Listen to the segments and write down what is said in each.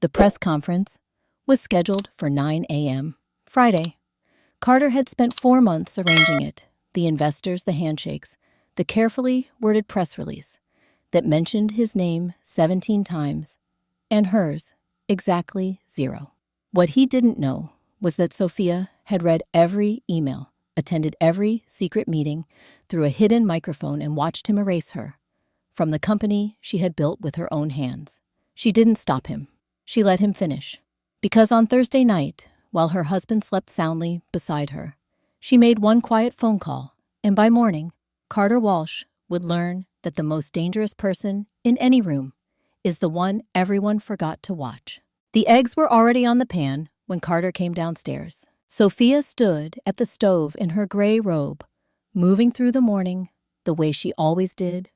The press conference was scheduled for 9 a.m. Friday. Carter had spent 4 months arranging it, the investors, the handshakes, the carefully worded press release that mentioned his name 17 times, and hers exactly 0. What he didn't know was that Sophia had read every email, attended every secret meeting through a hidden microphone, and watched him erase her from the company she had built with her own hands. She didn't stop him. She let him finish. Because on Thursday night, while her husband slept soundly beside her, she made one quiet phone call, and by morning, Carter Walsh would learn that the most dangerous person in any room is the one everyone forgot to watch. The eggs were already on the pan when Carter came downstairs. Sophia stood at the stove in her gray robe, moving through the morning the way she always did,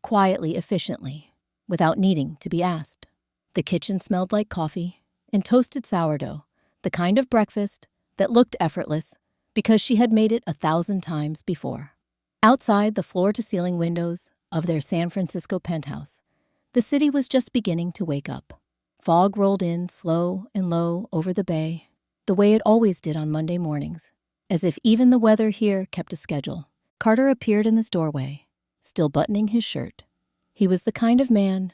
quietly, efficiently, without needing to be asked. The kitchen smelled like coffee and toasted sourdough, the kind of breakfast that looked effortless because she had made it 1,000 times before. Outside the floor-to-ceiling windows of their San Francisco penthouse, the city was just beginning to wake up. Fog rolled in slow and low over the bay, the way it always did on Monday mornings, as if even the weather here kept a schedule. Carter appeared in this doorway, still buttoning his shirt. He was the kind of man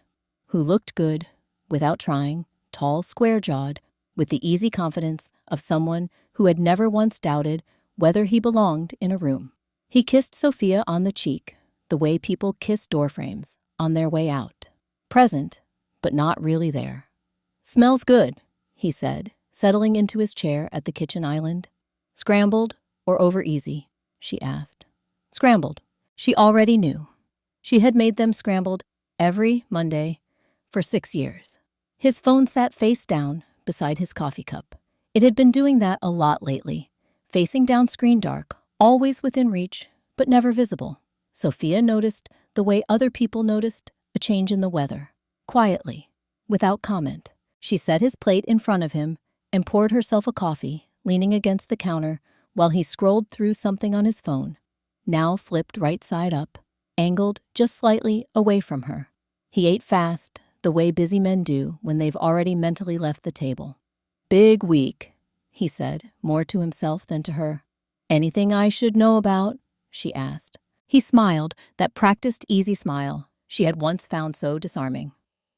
who looked good without trying, tall, square-jawed, with the easy confidence of someone who had never once doubted whether he belonged in a room. He kissed Sophia on the cheek, the way people kiss doorframes on their way out. Present, but not really there. "Smells good," he said, settling into his chair at the kitchen island. "Scrambled or over easy?" she asked. Scrambled. She already knew. She had made them scrambled every Monday for 6 years. His phone sat face down beside his coffee cup. It had been doing that a lot lately, facing down, screen dark, always within reach, but never visible. Sophia noticed the way other people noticed a change in the weather. Quietly, without comment, she set his plate in front of him and poured herself a coffee, leaning against the counter while he scrolled through something on his phone, now flipped right side up, angled just slightly away from her. He ate fast, the way busy men do when they've already mentally left the table. "Big week," he said, more to himself than to her. "Anything I should know about?" she asked. He smiled, that practiced, easy smile she had once found so disarming.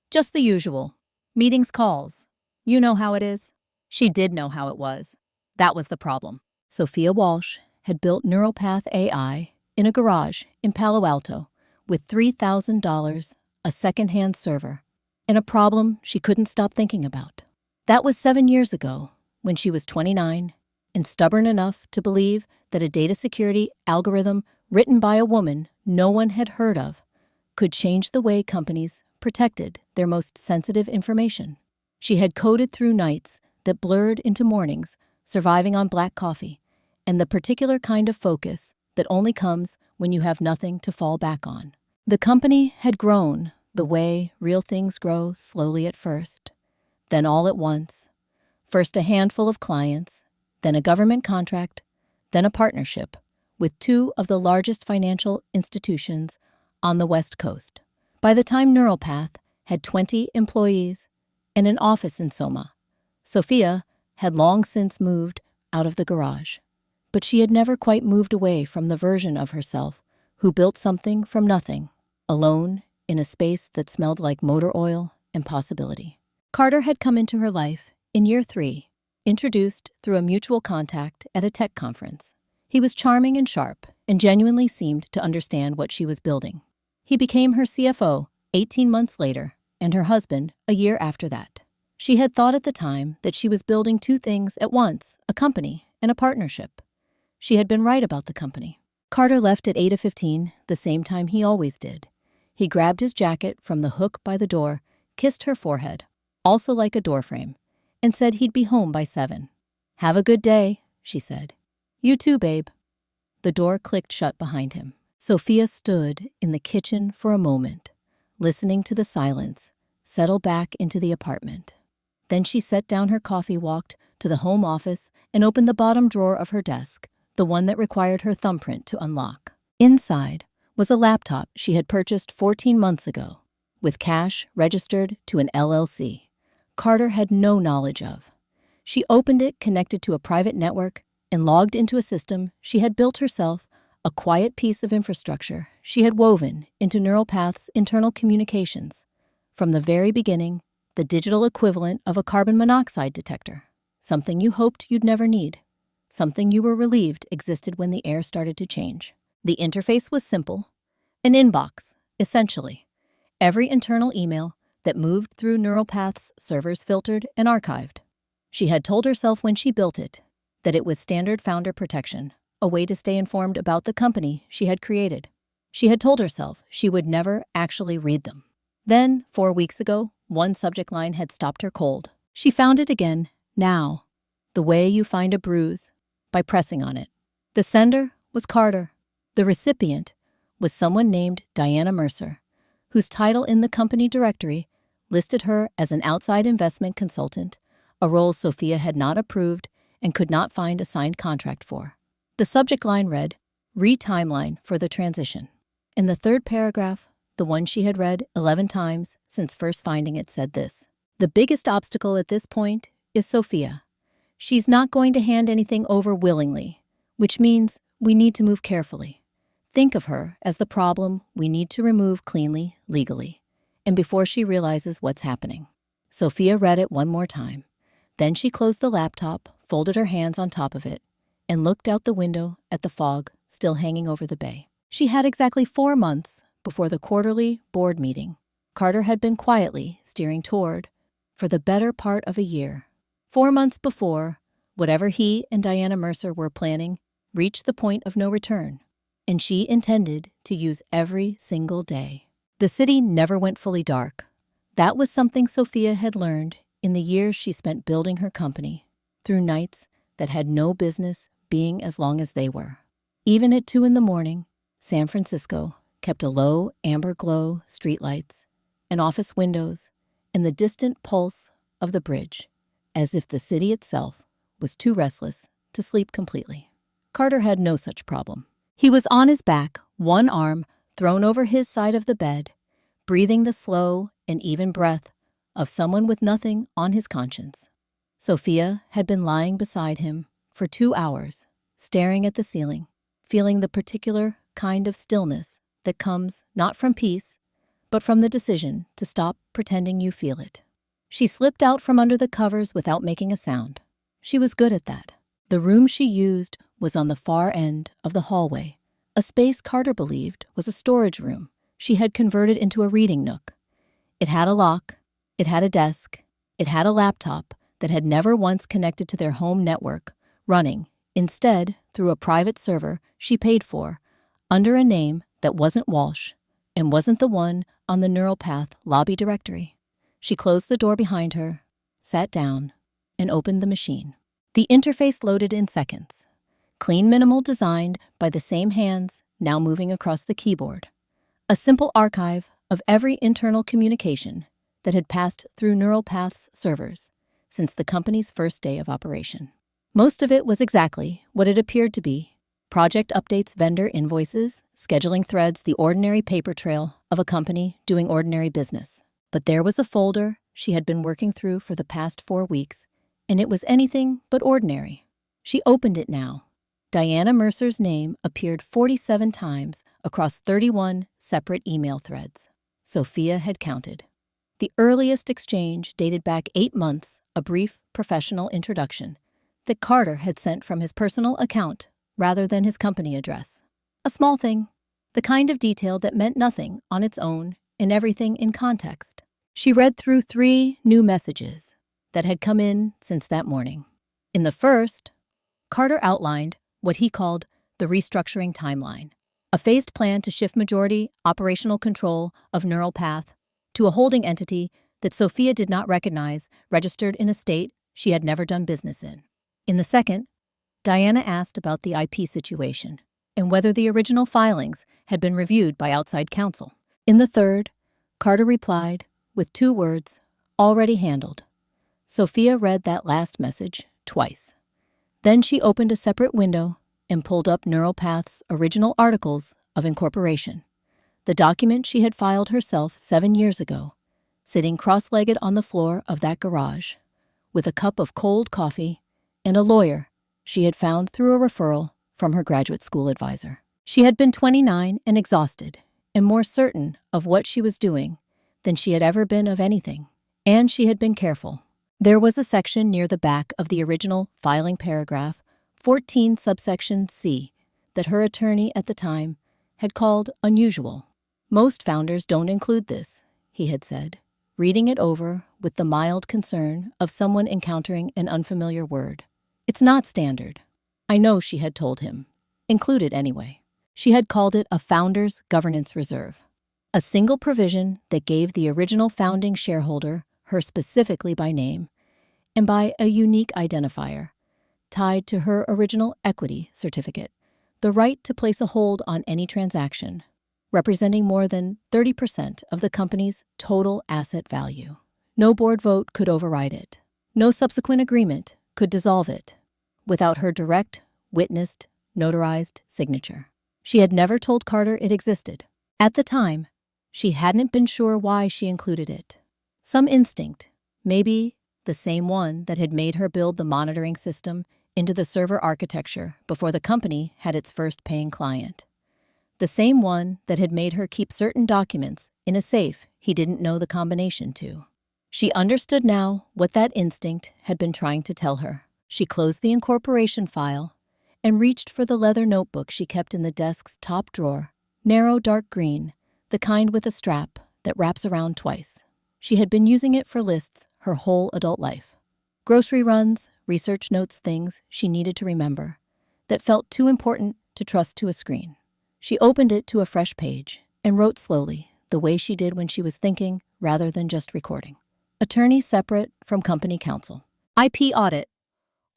"Just the usual. Meetings, calls. You know how it is." She did know how it was. That was the problem. Sophia Walsh had built NeuroPath AI in a garage in Palo Alto with $3,000, a second-hand server, and a problem she couldn't stop thinking about. That was 7 years ago, when she was 29 and stubborn enough to believe that a data security algorithm written by a woman no one had heard of could change the way companies protected their most sensitive information. She had coded through nights that blurred into mornings, surviving on black coffee, and the particular kind of focus that only comes when you have nothing to fall back on. The company had grown the way real things grow, slowly at first, then all at once. First a handful of clients, then a government contract, then a partnership with 2 of the largest financial institutions on the West Coast. By the time NeuroPath had 20 employees and an office in Soma, Sophia had long since moved out of the garage. But she had never quite moved away from the version of herself who built something from nothing, alone in a space that smelled like motor oil and possibility. Carter had come into her life in year 3, introduced through a mutual contact at a tech conference. He was charming and sharp and genuinely seemed to understand what she was building. He became her CFO 18 months later and her husband a year after that. She had thought at the time that she was building 2 things at once, a company and a partnership. She had been right about the company. Carter left at 8:15, the same time he always did. He grabbed his jacket from the hook by the door, kissed her forehead, also like a doorframe, and said he'd be home by 7. "Have a good day," she said. "You too, babe." The door clicked shut behind him. Sophia stood in the kitchen for a moment, listening to the silence settle back into the apartment. Then she set down her coffee, walked to the home office, and opened the bottom drawer of her desk, the one that required her thumbprint to unlock. Inside was a laptop she had purchased 14 months ago, with cash registered to an LLC. Carter had no knowledge of. She opened it, connected to a private network, and logged into a system she had built herself, a quiet piece of infrastructure she had woven into NeuralPath's internal communications. From the very beginning, the digital equivalent of a carbon monoxide detector, something you hoped you'd never need, something you were relieved existed when the air started to change. The interface was simple, an inbox, essentially. Every internal email that moved through NeuralPath's servers filtered and archived. She had told herself when she built it that it was standard founder protection, a way to stay informed about the company she had created. She had told herself she would never actually read them. Then, 4 weeks ago, one subject line had stopped her cold. She found it again, now. The way you find a bruise, by pressing on it. The sender was Carter. The recipient was someone named Diana Mercer, whose title in the company directory listed her as an outside investment consultant, a role Sophia had not approved and could not find a signed contract for. The subject line read, "Re-timeline for the transition." In the third paragraph, the one she had read 11 times since first finding it, said this: "The biggest obstacle at this point is Sophia. She's not going to hand anything over willingly, which means we need to move carefully. Think of her as the problem we need to remove cleanly, legally, and before she realizes what's happening." Sophia read it one more time. Then she closed the laptop, folded her hands on top of it, and looked out the window at the fog still hanging over the bay. She had exactly 4 months before the quarterly board meeting Carter had been quietly steering toward for the better part of a year. 4 months before, whatever he and Diana Mercer were planning reached the point of no return, and she intended to use every single day. The city never went fully dark. That was something Sophia had learned in the years she spent building her company, through nights that had no business being as long as they were. Even at 2 a.m, San Francisco kept a low amber glow streetlights and office windows and the distant pulse of the bridge, as if the city itself was too restless to sleep completely. Carter had no such problem. He was on his back, one arm thrown over his side of the bed, breathing the slow and even breath of someone with nothing on his conscience. Sophia had been lying beside him for 2 hours, staring at the ceiling, feeling the particular kind of stillness that comes not from peace, but from the decision to stop pretending you feel it. She slipped out from under the covers without making a sound. She was good at that. The room she used was on the far end of the hallway, a space Carter believed was a storage room she had converted into a reading nook. It had a lock, it had a desk, it had a laptop that had never once connected to their home network, running, instead, through a private server she paid for, under a name that wasn't Walsh and wasn't the one on the NeuralPath lobby directory. She closed the door behind her, sat down, and opened the machine. The interface loaded in seconds. Clean, minimal, designed by the same hands now moving across the keyboard. A simple archive of every internal communication that had passed through NeuralPath's servers since the company's first day of operation. Most of it was exactly what it appeared to be: project updates, vendor invoices, scheduling threads, the ordinary paper trail of a company doing ordinary business. But there was a folder she had been working through for the past 4 weeks, and it was anything but ordinary. She opened it now. Diana Mercer's name appeared 47 times across 31 separate email threads. Sophia had counted. The earliest exchange dated back 8 months, a brief professional introduction that Carter had sent from his personal account rather than his company address. A small thing, the kind of detail that meant nothing on its own and everything in context. She read through 3 new messages that had come in since that morning. In the first, Carter outlined what he called the restructuring timeline, a phased plan to shift majority operational control of NeuralPath to a holding entity that Sophia did not recognize, registered in a state she had never done business in. In the second, Diana asked about the IP situation and whether the original filings had been reviewed by outside counsel. In the third, Carter replied with 2 words, "Already handled." Sophia read that last message twice. Then she opened a separate window and pulled up NeuralPath's original articles of incorporation, the document she had filed herself 7 years ago, sitting cross-legged on the floor of that garage, with a cup of cold coffee and a lawyer she had found through a referral from her graduate school advisor. She had been 29 and exhausted, and more certain of what she was doing than she had ever been of anything, and she had been careful. There was a section near the back of the original filing paragraph, 14 subsection C, that her attorney at the time had called unusual. Most founders don't include this, he had said, reading it over with the mild concern of someone encountering an unfamiliar word. It's not standard. I know, she had told him. Include it anyway. She had called it a founder's governance reserve, a single provision that gave the original founding shareholder, her specifically by name, and by a unique identifier, tied to her original equity certificate, the right to place a hold on any transaction, representing more than 30% of the company's total asset value. No board vote could override it. No subsequent agreement could dissolve it without her direct, witnessed, notarized signature. She had never told Carter it existed. At the time, she hadn't been sure why she included it. Some instinct, maybe the same one that had made her build the monitoring system into the server architecture before the company had its first paying client. The same one that had made her keep certain documents in a safe he didn't know the combination to. She understood now what that instinct had been trying to tell her. She closed the incorporation file and reached for the leather notebook she kept in the desk's top drawer, narrow dark green, the kind with a strap that wraps around twice. She had been using it for lists her whole adult life. Grocery runs, research notes, things she needed to remember that felt too important to trust to a screen. She opened it to a fresh page and wrote slowly, the way she did when she was thinking rather than just recording. Attorney separate from company counsel. IP audit.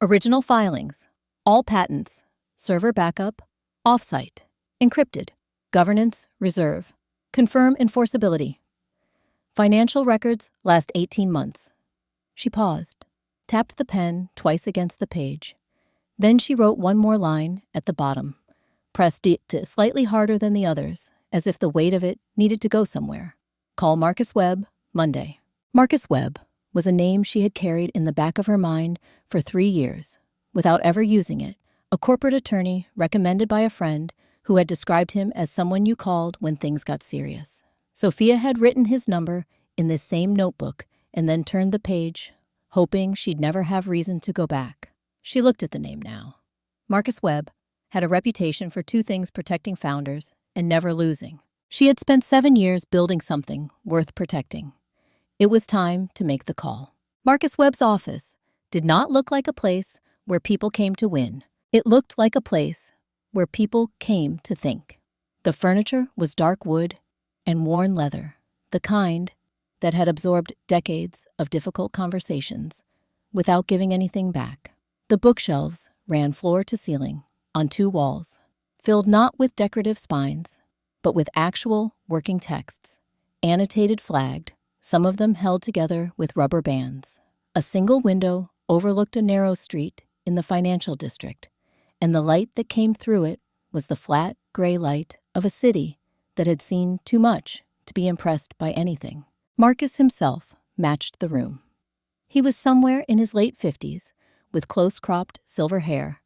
Original filings. All patents. Server backup. Offsite. Encrypted. Governance reserve. Confirm enforceability. Financial records last 18 months. She paused, tapped the pen twice against the page. Then she wrote one more line at the bottom, pressed it slightly harder than the others, as if the weight of it needed to go somewhere. Call Marcus Webb, Monday. Marcus Webb was a name she had carried in the back of her mind for 3 years, without ever using it, a corporate attorney recommended by a friend who had described him as someone you called when things got serious. Sophia had written his number in this same notebook and then turned the page, hoping she'd never have reason to go back. She looked at the name now. Marcus Webb had a reputation for 2 things: protecting founders and never losing. She had spent 7 years building something worth protecting. It was time to make the call. Marcus Webb's office did not look like a place where people came to win. It looked like a place where people came to think. The furniture was dark wood and worn leather, the kind that had absorbed decades of difficult conversations without giving anything back. The bookshelves ran floor to ceiling on 2 walls, filled not with decorative spines, but with actual working texts, annotated, flagged, some of them held together with rubber bands. A single window overlooked a narrow street in the financial district, and the light that came through it was the flat, gray light of a city that had seen too much to be impressed by anything. Marcus himself matched the room. He was somewhere in his late 50s, with close-cropped silver hair,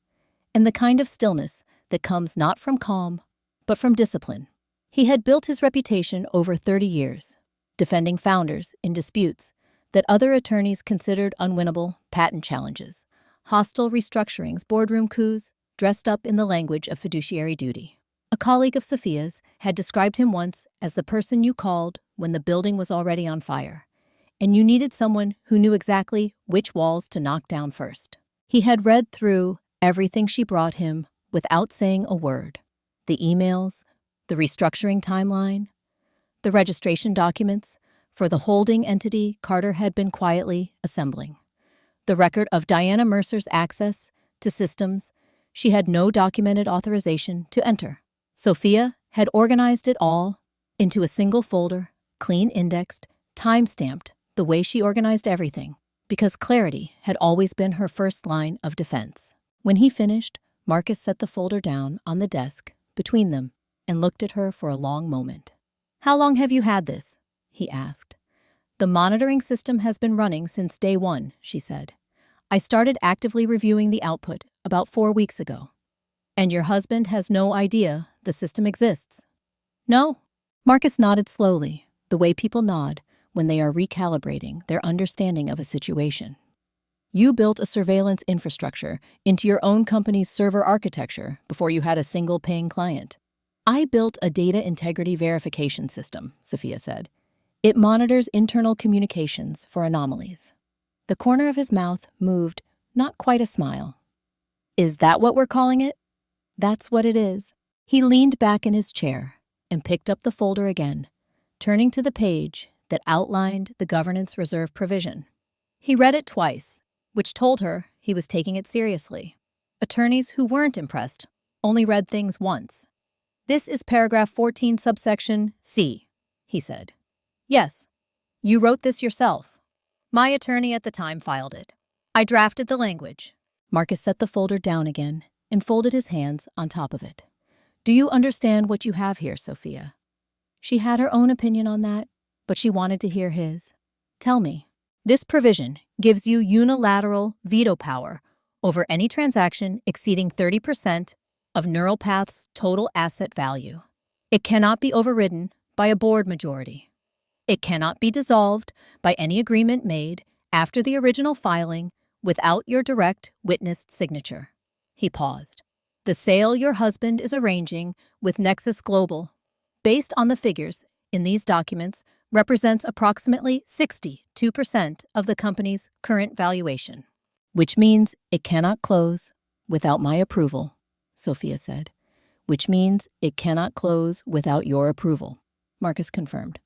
and the kind of stillness that comes not from calm, but from discipline. He had built his reputation over 30 years, defending founders in disputes that other attorneys considered unwinnable: patent challenges, hostile restructurings, boardroom coups, dressed up in the language of fiduciary duty. A colleague of Sophia's had described him once as the person you called when the building was already on fire, and you needed someone who knew exactly which walls to knock down first. He had read through everything she brought him without saying a word: the emails, the restructuring timeline, the registration documents for the holding entity Carter had been quietly assembling, the record of Diana Mercer's access to systems she had no documented authorization to enter. Sophia had organized it all into a single folder, clean indexed, time-stamped, the way she organized everything, because clarity had always been her first line of defense. When he finished, Marcus set the folder down on the desk between them and looked at her for a long moment. "How long have you had this?" he asked. The monitoring system has been running since day one, she said. I started actively reviewing the output about 4 weeks ago. And your husband has no idea the system exists? No. Marcus nodded slowly, the way people nod when they are recalibrating their understanding of a situation. You built a surveillance infrastructure into your own company's server architecture before you had a single paying client. I built a data integrity verification system, Sophia said. It monitors internal communications for anomalies. The corner of his mouth moved, not quite a smile. Is that what we're calling it? That's what it is. He leaned back in his chair and picked up the folder again, turning to the page that outlined the governance reserve provision. He read it twice, which told her he was taking it seriously. Attorneys who weren't impressed only read things once. This is paragraph 14 subsection C, he said. Yes, you wrote this yourself. My attorney at the time filed it. I drafted the language. Marcus set the folder down again and folded his hands on top of it. Do you understand what you have here, Sophia? She had her own opinion on that, but she wanted to hear his. Tell me. This provision gives you unilateral veto power over any transaction exceeding 30% of NeuralPath's total asset value. It cannot be overridden by a board majority. It cannot be dissolved by any agreement made after the original filing without your direct witnessed signature. He paused. The sale your husband is arranging with Nexus Global, based on the figures in these documents, represents approximately 62% of the company's current valuation. Which means it cannot close without my approval, Sophia said. Which means it cannot close without your approval, Marcus confirmed.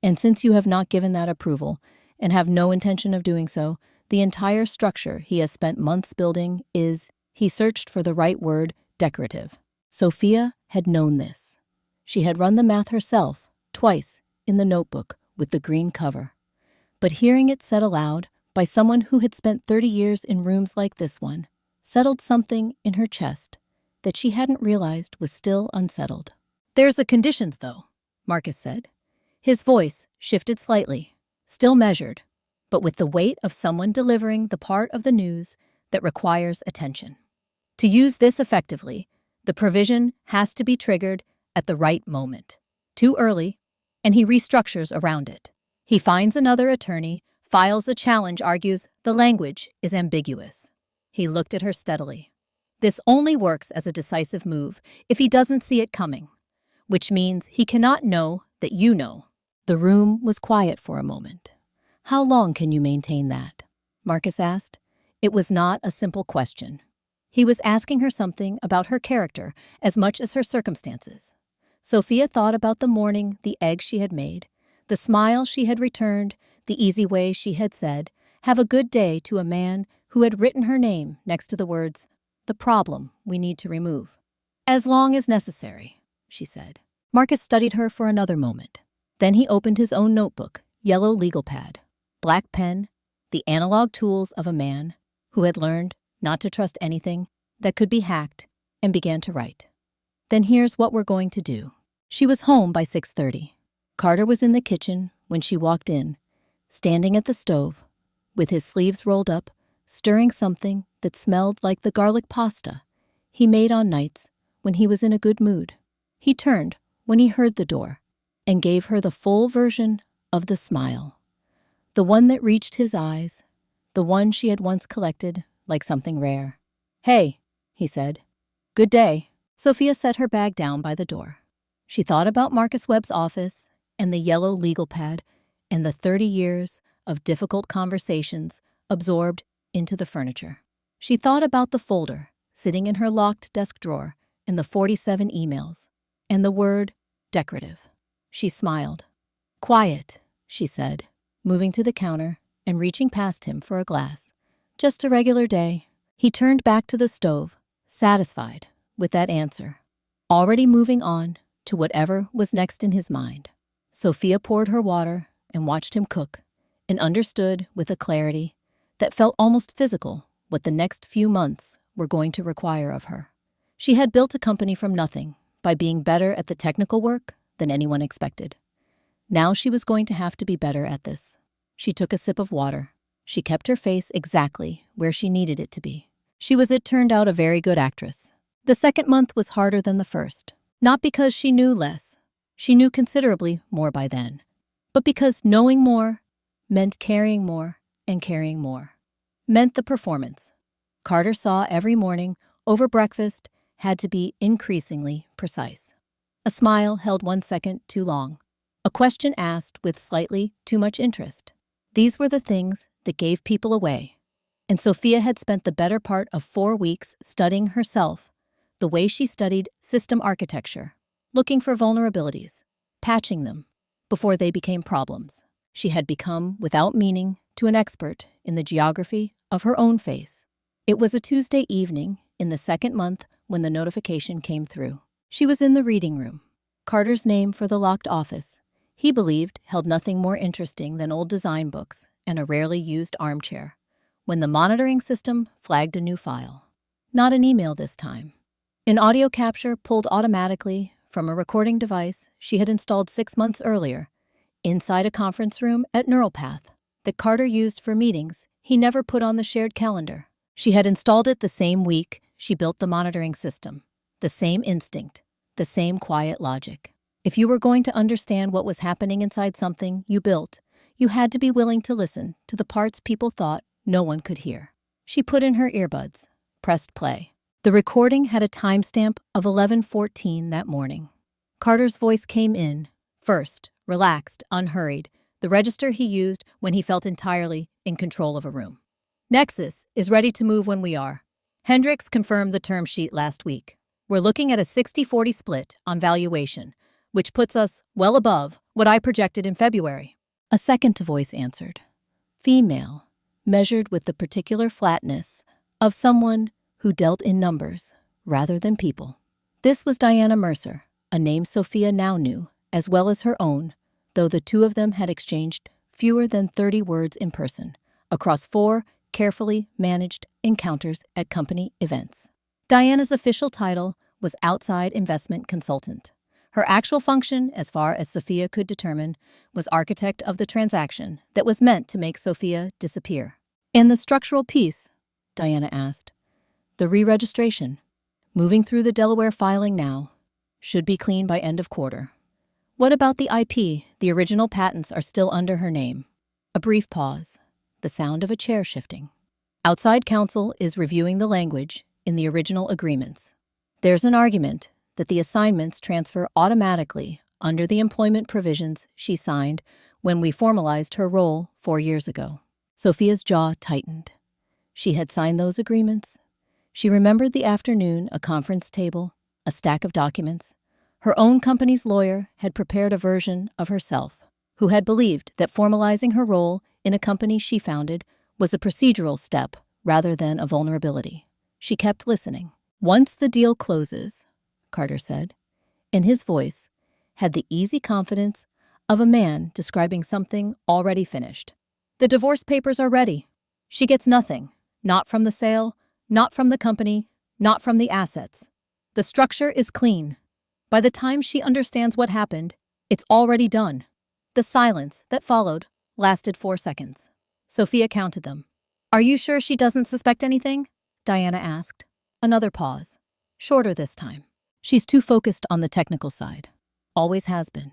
And since you have not given that approval and have no intention of doing so, the entire structure he has spent months building is, he searched for the right word, decorative. Sophia had known this. She had run the math herself, twice, in the notebook with the green cover. But hearing it said aloud by someone who had spent 30 years in rooms like this one, settled something in her chest that she hadn't realized was still unsettled. There's a conditions, though, Marcus said. His voice shifted slightly, still measured, but with the weight of someone delivering the part of the news that requires attention. To use this effectively, the provision has to be triggered at the right moment. Too early, and he restructures around it. He finds another attorney, files a challenge, argues the language is ambiguous. He looked at her steadily. This only works as a decisive move if he doesn't see it coming, which means he cannot know that you know. The room was quiet for a moment. How long can you maintain that? Marcus asked. It was not a simple question. He was asking her something about her character as much as her circumstances. Sophia thought about the morning, the egg she had made, the smile she had returned, the easy way she had said, "Have a good day" to a man who had written her name next to the words, "The problem we need to remove." "As long as necessary," she said. Marcus studied her for another moment. Then he opened his own notebook, yellow legal pad, black pen, the analog tools of a man who had learned not to trust anything that could be hacked, and began to write. Then here's what we're going to do. She was home by 6:30. Carter was in the kitchen when she walked in, standing at the stove, with his sleeves rolled up, stirring something that smelled like the garlic pasta he made on nights when he was in a good mood. He turned when he heard the door and gave her the full version of the smile, the one that reached his eyes, the one she had once collected like something rare. "Hey," he said. "Good day." Sophia set her bag down by the door. She thought about Marcus Webb's office and the yellow legal pad and the 30 years of difficult conversations absorbed into the furniture. She thought about the folder sitting in her locked desk drawer and the 47 emails and the word decorative. She smiled. "Quiet," she said, moving to the counter and reaching past him for a glass. "Just a regular day." He turned back to the stove, satisfied with that answer, already moving on to whatever was next in his mind. Sophia poured her water and watched him cook, and understood with a clarity that felt almost physical what the next few months were going to require of her. She had built a company from nothing by being better at the technical work than anyone expected. Now she was going to have to be better at this. She took a sip of water. She kept her face exactly where she needed it to be. She was, it turned out, a very good actress. The second month was harder than the first. Not because she knew less. She knew considerably more by then. But because knowing more meant carrying more, and carrying more meant the performance. Carter saw every morning, over breakfast, had to be increasingly precise. A smile held 1 second too long. A question asked with slightly too much interest. These were the things that gave people away. And Sophia had spent the better part of 4 weeks studying herself, the way she studied system architecture, looking for vulnerabilities, patching them, before they became problems. She had become, without meaning, to an expert in the geography of her own face. It was a Tuesday evening in the second month when the notification came through. She was in the reading room. Carter's name for the locked office, he believed, held nothing more interesting than old design books and a rarely used armchair, when the monitoring system flagged a new file. Not an email this time. An audio capture pulled automatically from a recording device she had installed 6 months earlier, inside a conference room at NeuralPath that Carter used for meetings he never put on the shared calendar. She had installed it the same week she built the monitoring system. The same instinct, the same quiet logic. If you were going to understand what was happening inside something you built, you had to be willing to listen to the parts people thought no one could hear. She put in her earbuds, pressed play. The recording had a timestamp of 11:14 that morning. Carter's voice came in, first, relaxed, unhurried, the register he used when he felt entirely in control of a room. Nexus is ready to move when we are. Hendricks confirmed the term sheet last week. We're looking at a 60-40 split on valuation, which puts us well above what I projected in February. A second voice answered. Female, measured with the particular flatness of someone who dealt in numbers rather than people. This was Diana Mercer, a name Sophia now knew, as well as her own, though the two of them had exchanged fewer than 30 words in person, across 4 carefully managed encounters at company events. Diana's official title was outside investment consultant. Her actual function, as far as Sophia could determine, was architect of the transaction that was meant to make Sophia disappear. And the structural piece? Diana asked. The re-registration. Moving through the Delaware filing now. Should be clean by end of quarter. What about the IP? The original patents are still under her name. A brief pause. The sound of a chair shifting. Outside counsel is reviewing the language in the original agreements. There's an argument that the assignments transfer automatically under the employment provisions she signed when we formalized her role 4 years ago. Sophia's jaw tightened. She had signed those agreements. She remembered the afternoon, a conference table, a stack of documents. Her own company's lawyer had prepared a version of herself, who had believed that formalizing her role in a company she founded was a procedural step rather than a vulnerability. She kept listening. Once the deal closes, Carter said, and his voice had the easy confidence of a man describing something already finished. The divorce papers are ready. She gets nothing, not from the sale, not from the company, not from the assets. The structure is clean. By the time she understands what happened, it's already done. The silence that followed lasted 4 seconds. Sophia counted them. Are you sure she doesn't suspect anything? Diana asked. Another pause. Shorter this time. She's too focused on the technical side. Always has been.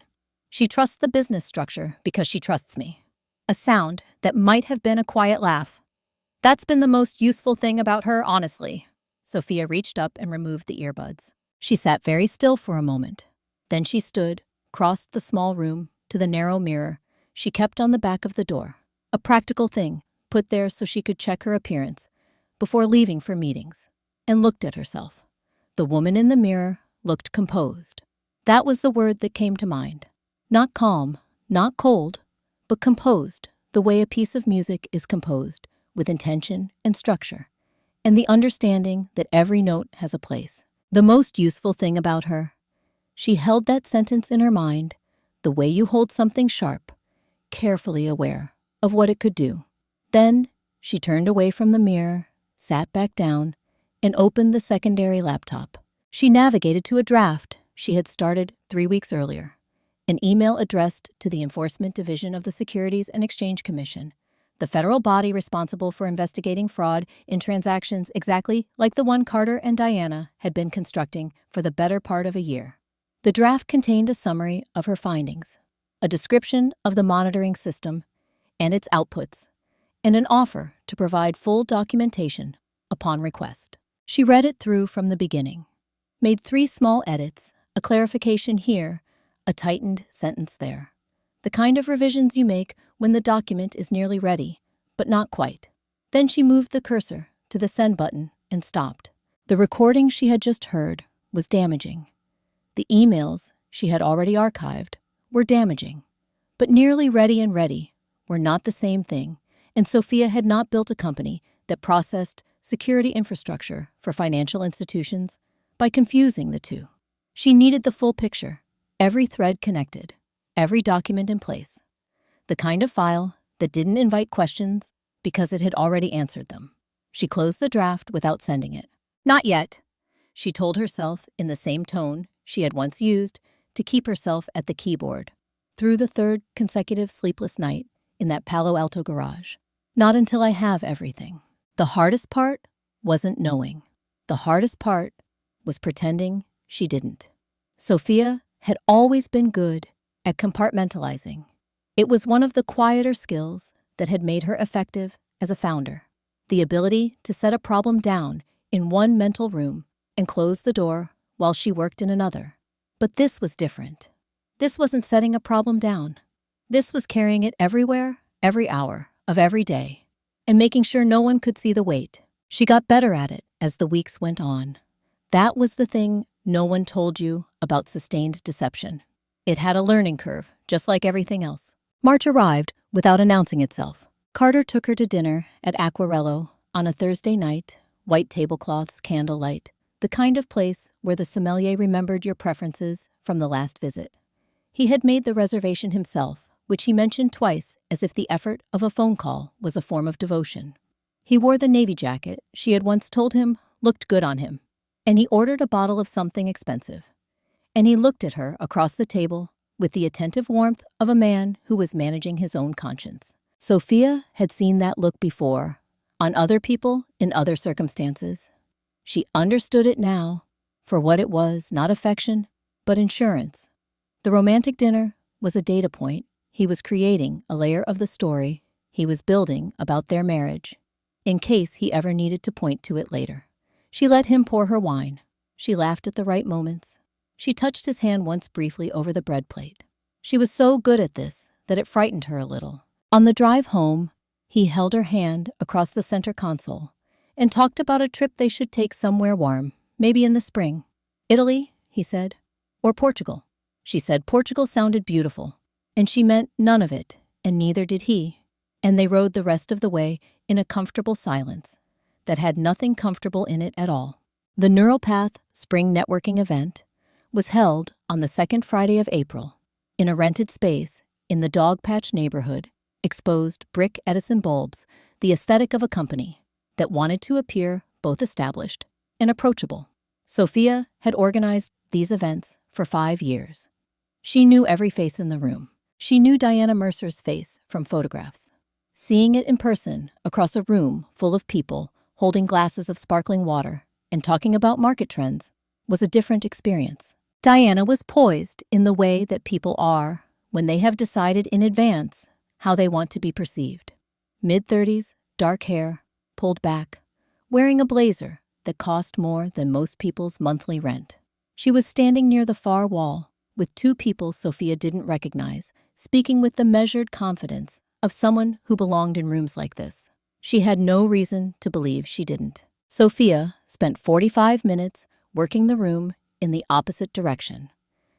She trusts the business structure because she trusts me. A sound that might have been a quiet laugh. That's been the most useful thing about her, honestly. Sophia reached up and removed the earbuds. She sat very still for a moment. Then she stood, crossed the small room to the narrow mirror she kept on the back of the door. A practical thing, put there so she could check her appearance before leaving for meetings, and looked at herself. The woman in the mirror looked composed. That was the word that came to mind. Not calm, not cold, but composed, the way a piece of music is composed, with intention and structure, and the understanding that every note has a place. The most useful thing about her, she held that sentence in her mind, the way you hold something sharp, carefully aware of what it could do. Then she turned away from the mirror, sat back down, and opened the secondary laptop. She navigated to a draft she had started 3 weeks earlier. An email addressed to the Enforcement Division of the Securities and Exchange Commission, the federal body responsible for investigating fraud in transactions exactly like the one Carter and Diana had been constructing for the better part of a year. The draft contained a summary of her findings, a description of the monitoring system and its outputs, and an offer to provide full documentation upon request. She read it through from the beginning, made 3 small edits, a clarification here, a tightened sentence there. The kind of revisions you make when the document is nearly ready, but not quite. Then she moved the cursor to the send button and stopped. The recording she had just heard was damaging. The emails she had already archived were damaging. But nearly ready and ready were not the same thing, and Sophia had not built a company that processed security infrastructure for financial institutions by confusing the two. She needed the full picture, every thread connected, every document in place, the kind of file that didn't invite questions because it had already answered them. She closed the draft without sending it. Not yet, she told herself in the same tone she had once used to keep herself at the keyboard through the 3rd consecutive sleepless night in that Palo Alto garage. Not until I have everything. The hardest part wasn't knowing. The hardest part was pretending she didn't. Sophia had always been good at compartmentalizing. It was one of the quieter skills that had made her effective as a founder. The ability to set a problem down in one mental room and close the door while she worked in another. But this was different. This wasn't setting a problem down. This was carrying it everywhere, every hour of every day, and making sure no one could see the weight. She got better at it as the weeks went on. That was the thing no one told you about sustained deception. It had a learning curve, just like everything else. March arrived without announcing itself. Carter took her to dinner at Aquarello on a Thursday night, white tablecloths, candlelight, the kind of place where the sommelier remembered your preferences from the last visit. He had made the reservation himself, which he mentioned twice as if the effort of a phone call was a form of devotion. He wore the navy jacket she had once told him looked good on him, and he ordered a bottle of something expensive. And he looked at her across the table with the attentive warmth of a man who was managing his own conscience. Sophia had seen that look before, on other people in other circumstances. She understood it now for what it was, not affection, but insurance. The romantic dinner was a data point. He was creating a layer of the story he was building about their marriage, in case he ever needed to point to it later. She let him pour her wine. She laughed at the right moments. She touched his hand once briefly over the bread plate. She was so good at this that it frightened her a little. On the drive home, he held her hand across the center console and talked about a trip they should take somewhere warm, maybe in the spring. Italy, he said, or Portugal. She said Portugal sounded beautiful, and she meant none of it, and neither did he. And they rode the rest of the way in a comfortable silence that had nothing comfortable in it at all. The Neural Path Spring Networking event was held on the 2nd Friday of April in a rented space in the Dogpatch neighborhood, exposed brick Edison bulbs, the aesthetic of a company that wanted to appear both established and approachable. Sophia had organized these events for 5 years. She knew every face in the room. She knew Diana Mercer's face from photographs. Seeing it in person across a room full of people holding glasses of sparkling water and talking about market trends was a different experience. Diana was poised in the way that people are when they have decided in advance how they want to be perceived. Mid-30s, dark hair, pulled back, wearing a blazer that cost more than most people's monthly rent. She was standing near the far wall with 2 people Sophia didn't recognize, speaking with the measured confidence of someone who belonged in rooms like this. She had no reason to believe she didn't. Sophia spent 45 minutes working the room in the opposite direction.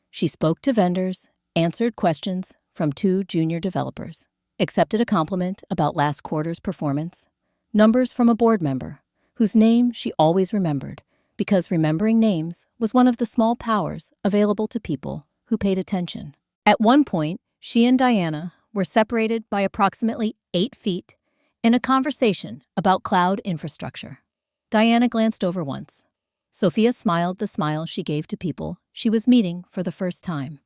She spoke to vendors, answered questions from 2 junior developers, accepted a compliment about last quarter's performance, numbers from a board member whose name she always remembered, because remembering names was one of the small powers available to people who paid attention. At one point, she and Diana were separated by approximately 8 feet in a conversation about cloud infrastructure. Diana glanced over once. Sophia smiled the smile she gave to people she was meeting for the first time.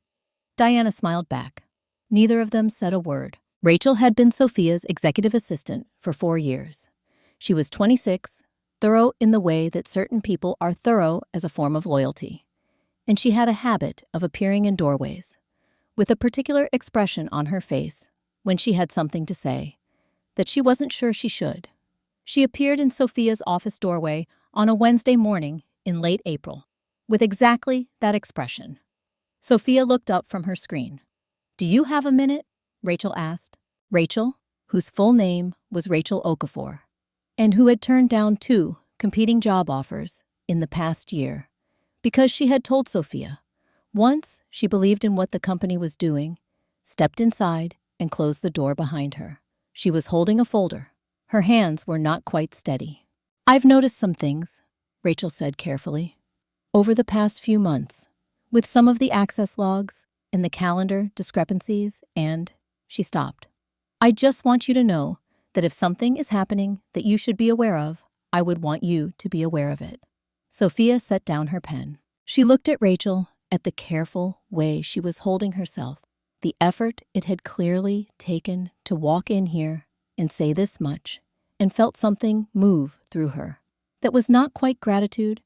Diana smiled back. Neither of them said a word. Rachel had been Sophia's executive assistant for 4 years. She was 26, thorough in the way that certain people are thorough as a form of loyalty. And she had a habit of appearing in doorways, with a particular expression on her face when she had something to say that she wasn't sure she should. She appeared in Sophia's office doorway on a Wednesday morning in late April, with exactly that expression. Sophia looked up from her screen. "Do you have a minute?" Rachel asked. Rachel, whose full name was Rachel Okafor, and who had turned down 2 competing job offers in the past year because she had told Sophia, once she believed in what the company was doing, stepped inside and closed the door behind her. She was holding a folder. Her hands were not quite steady. "I've noticed some things," Rachel said carefully, "over the past few months, with some of the access logs and the calendar discrepancies and—" She stopped. "I just want you to know that if something is happening that you should be aware of, I would want you to be aware of it." Sophia set down her pen. She looked at Rachel, at the careful way she was holding herself, the effort it had clearly taken to walk in here and say this much, and felt something move through her that was not quite gratitude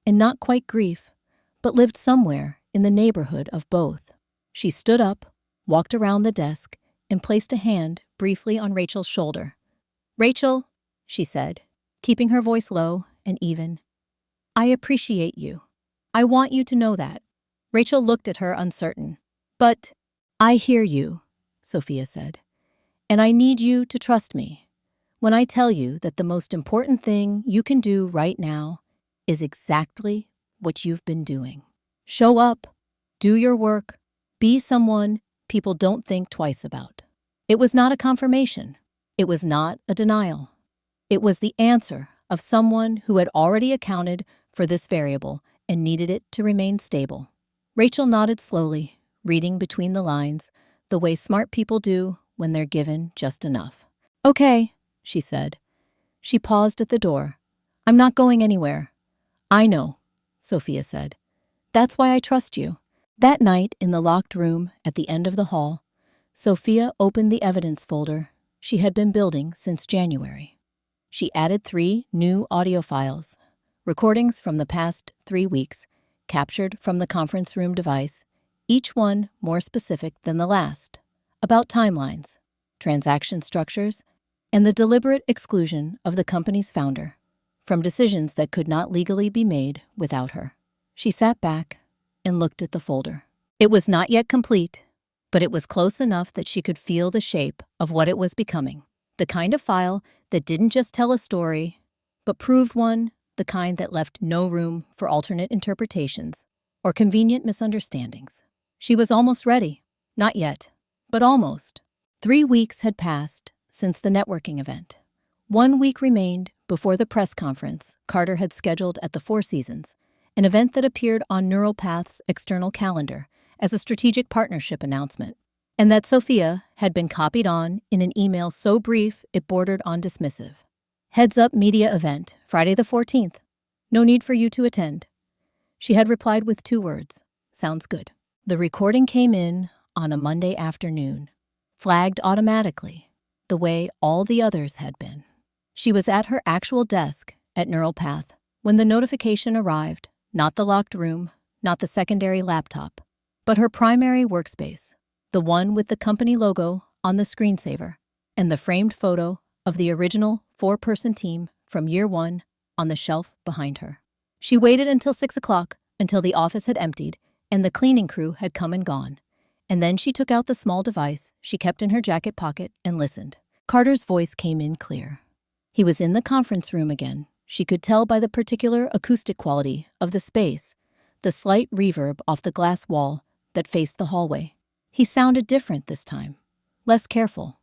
and not quite grief, but lived somewhere in the neighborhood of both. She stood up, walked around the desk, and placed a hand briefly on Rachel's shoulder. "Rachel," she said, keeping her voice low and even, "I appreciate you. I want you to know that." Rachel looked at her uncertain. "But—" "I hear you," Sophia said, "and I need you to trust me when I tell you that the most important thing you can do right now is exactly what you've been doing. Show up, do your work, be someone people don't think twice about." It was not a confirmation. It was not a denial. It was the answer of someone who had already accounted for this variable and needed it to remain stable. Rachel nodded slowly, reading between the lines, the way smart people do when they're given just enough. "Okay," she said. She paused at the door. "I'm not going anywhere." "I know," Sophia said. "That's why I trust you." That night in the locked room at the end of the hall, Sophia opened the evidence folder she had been building since January. She added 3 new audio files, recordings from the past 3 weeks, captured from the conference room device, each one more specific than the last, about timelines, transaction structures, and the deliberate exclusion of the company's founder from decisions that could not legally be made without her. She sat back and looked at the folder. It was not yet complete, but it was close enough that she could feel the shape of what it was becoming. The kind of file that didn't just tell a story, but proved one, the kind that left no room for alternate interpretations or convenient misunderstandings. She was almost ready. Not yet, but almost. 3 weeks had passed since the networking event. 1 week remained before the press conference Carter had scheduled at the Four Seasons, an event that appeared on NeuralPath's external calendar as a strategic partnership announcement, and that Sophia had been copied on in an email so brief it bordered on dismissive. "Heads up media event, Friday the 14th. No need for you to attend." She had replied with 2 words, "Sounds good." The recording came in on a Monday afternoon, flagged automatically, the way all the others had been. She was at her actual desk at NeuralPath when the notification arrived, not the locked room, not the secondary laptop, but her primary workspace, the one with the company logo on the screensaver and the framed photo of the original 4-person team from year 1 on the shelf behind her. She waited until 6 o'clock, until the office had emptied and the cleaning crew had come and gone, and then she took out the small device she kept in her jacket pocket and listened. Carter's voice came in clear. He was in the conference room again. She could tell by the particular acoustic quality of the space, the slight reverb off the glass wall that faced the hallway. He sounded different this time, less careful,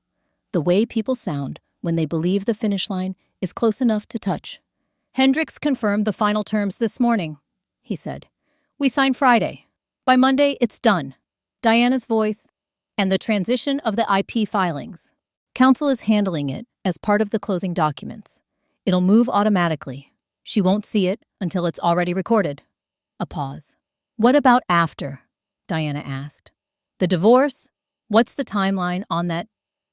the way people sound when they believe the finish line is close enough to touch. "Hendricks confirmed the final terms this morning," he said. "We sign Friday. By Monday, it's done." Diana's voice, "and the transition of the IP filings. Counsel is handling it as part of the closing documents. It'll move automatically. She won't see it until it's already recorded." A pause. "What about after?" Diana asked. The divorce? What's the timeline on that?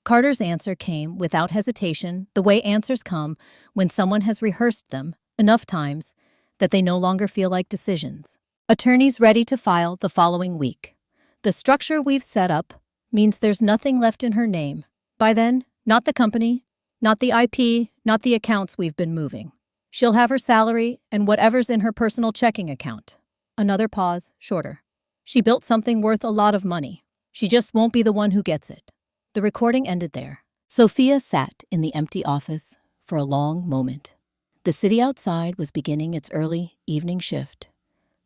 Carter's answer came without hesitation, the way answers come when someone has rehearsed them enough times that they no longer feel like decisions. Attorneys ready to file the following week. The structure we've set up means there's nothing left in her name. By then, not the company, not the IP, not the accounts we've been moving. She'll have her salary and whatever's in her personal checking account. Another pause, shorter. She built something worth a lot of money. She just won't be the one who gets it. The recording ended there. Sophia sat in the empty office for a long moment. The city outside was beginning its early evening shift.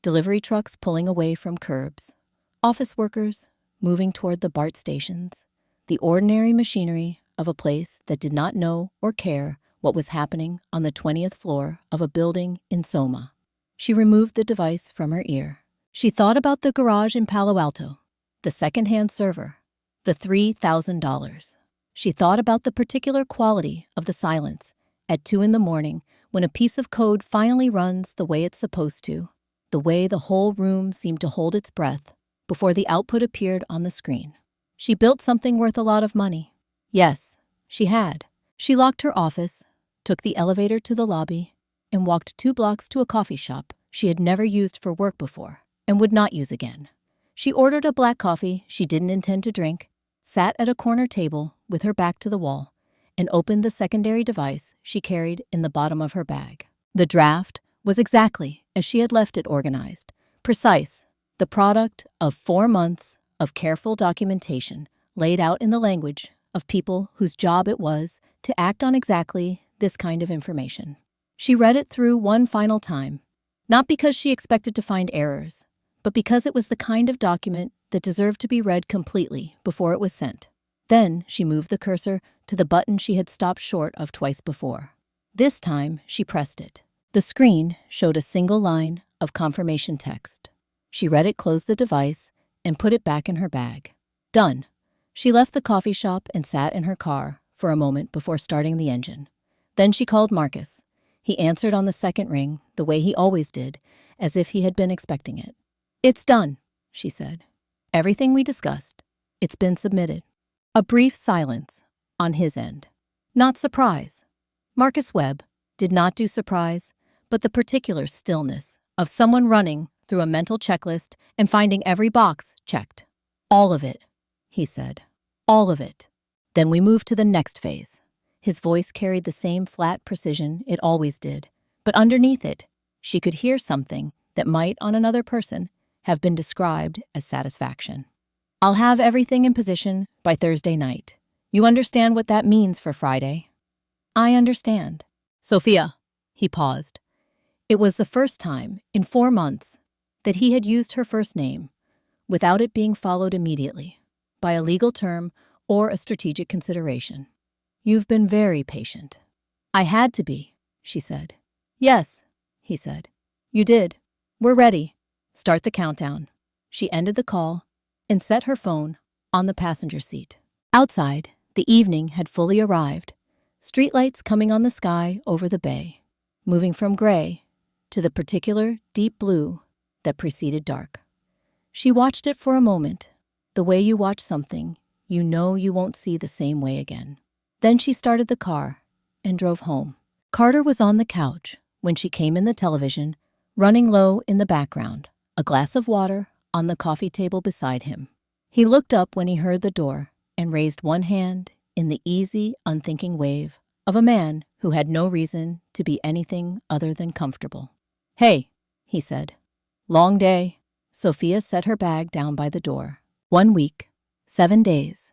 Delivery trucks pulling away from curbs. Office workers moving toward the BART stations. The ordinary machinery of a place that did not know or care what was happening on the 20th floor of a building in Soma. She removed the device from her ear. She thought about the garage in Palo Alto, the second-hand server, the $3,000. She thought about the particular quality of the silence at 2 a.m. when a piece of code finally runs the way it's supposed to, the way the whole room seemed to hold its breath before the output appeared on the screen. She built something worth a lot of money. Yes, she had. She locked her office, took the elevator to the lobby, and walked 2 blocks to a coffee shop she had never used for work before and would not use again. She ordered a black coffee she didn't intend to drink, sat at a corner table with her back to the wall, and opened the secondary device she carried in the bottom of her bag. The draft was exactly as she had left it organized, precise, the product of 4 months of careful documentation laid out in the language of people whose job it was to act on exactly this kind of information. She read it through one final time, not because she expected to find errors, but because it was the kind of document that deserved to be read completely before it was sent. Then she moved the cursor to the button she had stopped short of twice before. This time, she pressed it. The screen showed a single line of confirmation text. She read it, closed the device, and put it back in her bag. Done. She left the coffee shop and sat in her car for a moment before starting the engine. Then she called Marcus. He answered on the second ring the way he always did, as if he had been expecting it. "It's done," she said. "Everything we discussed. It's been submitted." A brief silence on his end. Not surprise. Marcus Webb did not do surprise, but the particular stillness of someone running through a mental checklist and finding every box checked. "All of it," he said. "All of it." Then we moved to the next phase. His voice carried the same flat precision it always did, but underneath it, she could hear something that might, on another person, have been described as satisfaction. "I'll have everything in position by Thursday night. You understand what that means for Friday?" "I understand." "Sophia," he paused. It was the first time in 4 months that he had used her first name without it being followed immediately by a legal term or a strategic consideration. "You've been very patient." "I had to be," she said. "Yes," he said. "You did. We're ready. Start the countdown." She ended the call and set her phone on the passenger seat. Outside, the evening had fully arrived, streetlights coming on the sky over the bay, moving from gray to the particular deep blue that preceded dark. She watched it for a moment, the way you watch something you know you won't see the same way again. Then she started the car and drove home. Carter was on the couch when she came in, the television running low in the background, a glass of water on the coffee table beside him. He looked up when he heard the door and raised one hand in the easy, unthinking wave of a man who had no reason to be anything other than comfortable. "Hey," he said. "Long day." Sophia set her bag down by the door. 1 week, 7 days,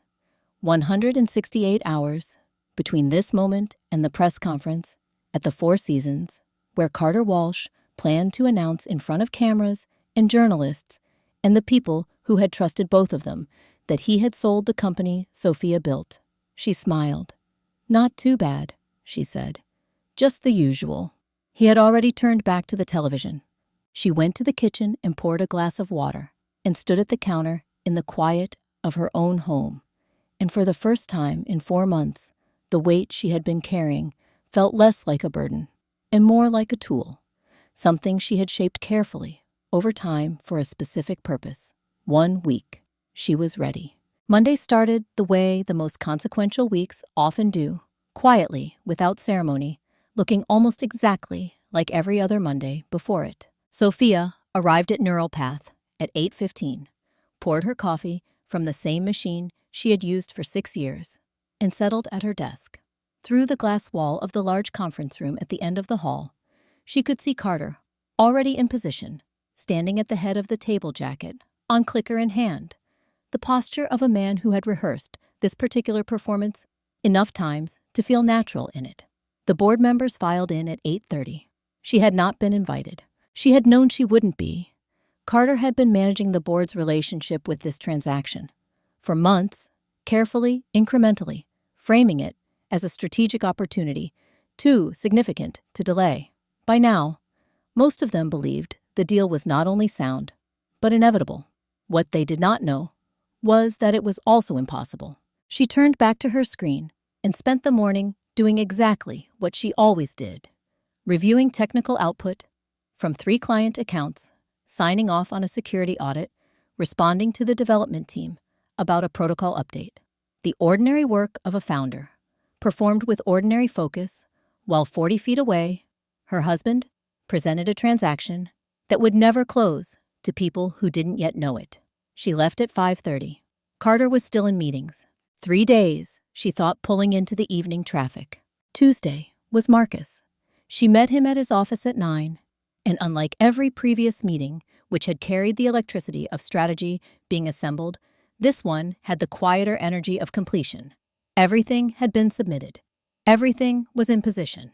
168 hours between this moment and the press conference at the Four Seasons, where Carter Walsh planned to announce in front of cameras and journalists and the people who had trusted both of them that he had sold the company Sophia built. She smiled. "Not too bad," she said. "Just the usual." He had already turned back to the television. She went to the kitchen and poured a glass of water and stood at the counter in the quiet of her own home. And for the first time in 4 months, the weight she had been carrying felt less like a burden and more like a tool, something she had shaped carefully over time for a specific purpose. 1 week. She was ready. Monday started the way the most consequential weeks often do, quietly, without ceremony, looking almost exactly like every other Monday before it. Sophia arrived at Neural Path at 8:15, poured her coffee from the same machine she had used for 6 years, and settled at her desk. Through the glass wall of the large conference room at the end of the hall, she could see Carter, already in position, standing at the head of the table jacket, on clicker in hand, the posture of a man who had rehearsed this particular performance enough times to feel natural in it. The board members filed in at 8:30. She had not been invited. She had known she wouldn't be. Carter had been managing the board's relationship with this transaction for months, carefully, incrementally, framing it as a strategic opportunity too significant to delay. By now, most of them believed the deal was not only sound, but inevitable. What they did not know was that it was also impossible. She turned back to her screen and spent the morning doing exactly what she always did, reviewing technical output from 3 client accounts, signing off on a security audit, responding to the development team about a protocol update. The ordinary work of a founder, performed with ordinary focus, while 40 feet away, her husband presented a transaction that would never close to people who didn't yet know it. She left at 5:30. Carter was still in meetings. 3 days, she thought, pulling into the evening traffic. Tuesday was Marcus. She met him at his office at 9, and unlike every previous meeting, which had carried the electricity of strategy being assembled, this one had the quieter energy of completion. Everything had been submitted. Everything was in position.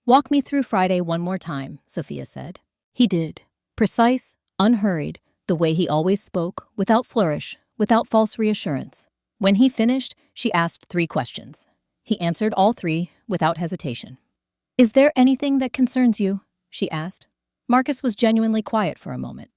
"Walk me through Friday one more time," Sophia said. He did. Precise, unhurried, the way he always spoke, without flourish, without false reassurance. When he finished, she asked 3 questions. He answered all 3 without hesitation. "Is there anything that concerns you?" she asked. Marcus was genuinely quiet for a moment.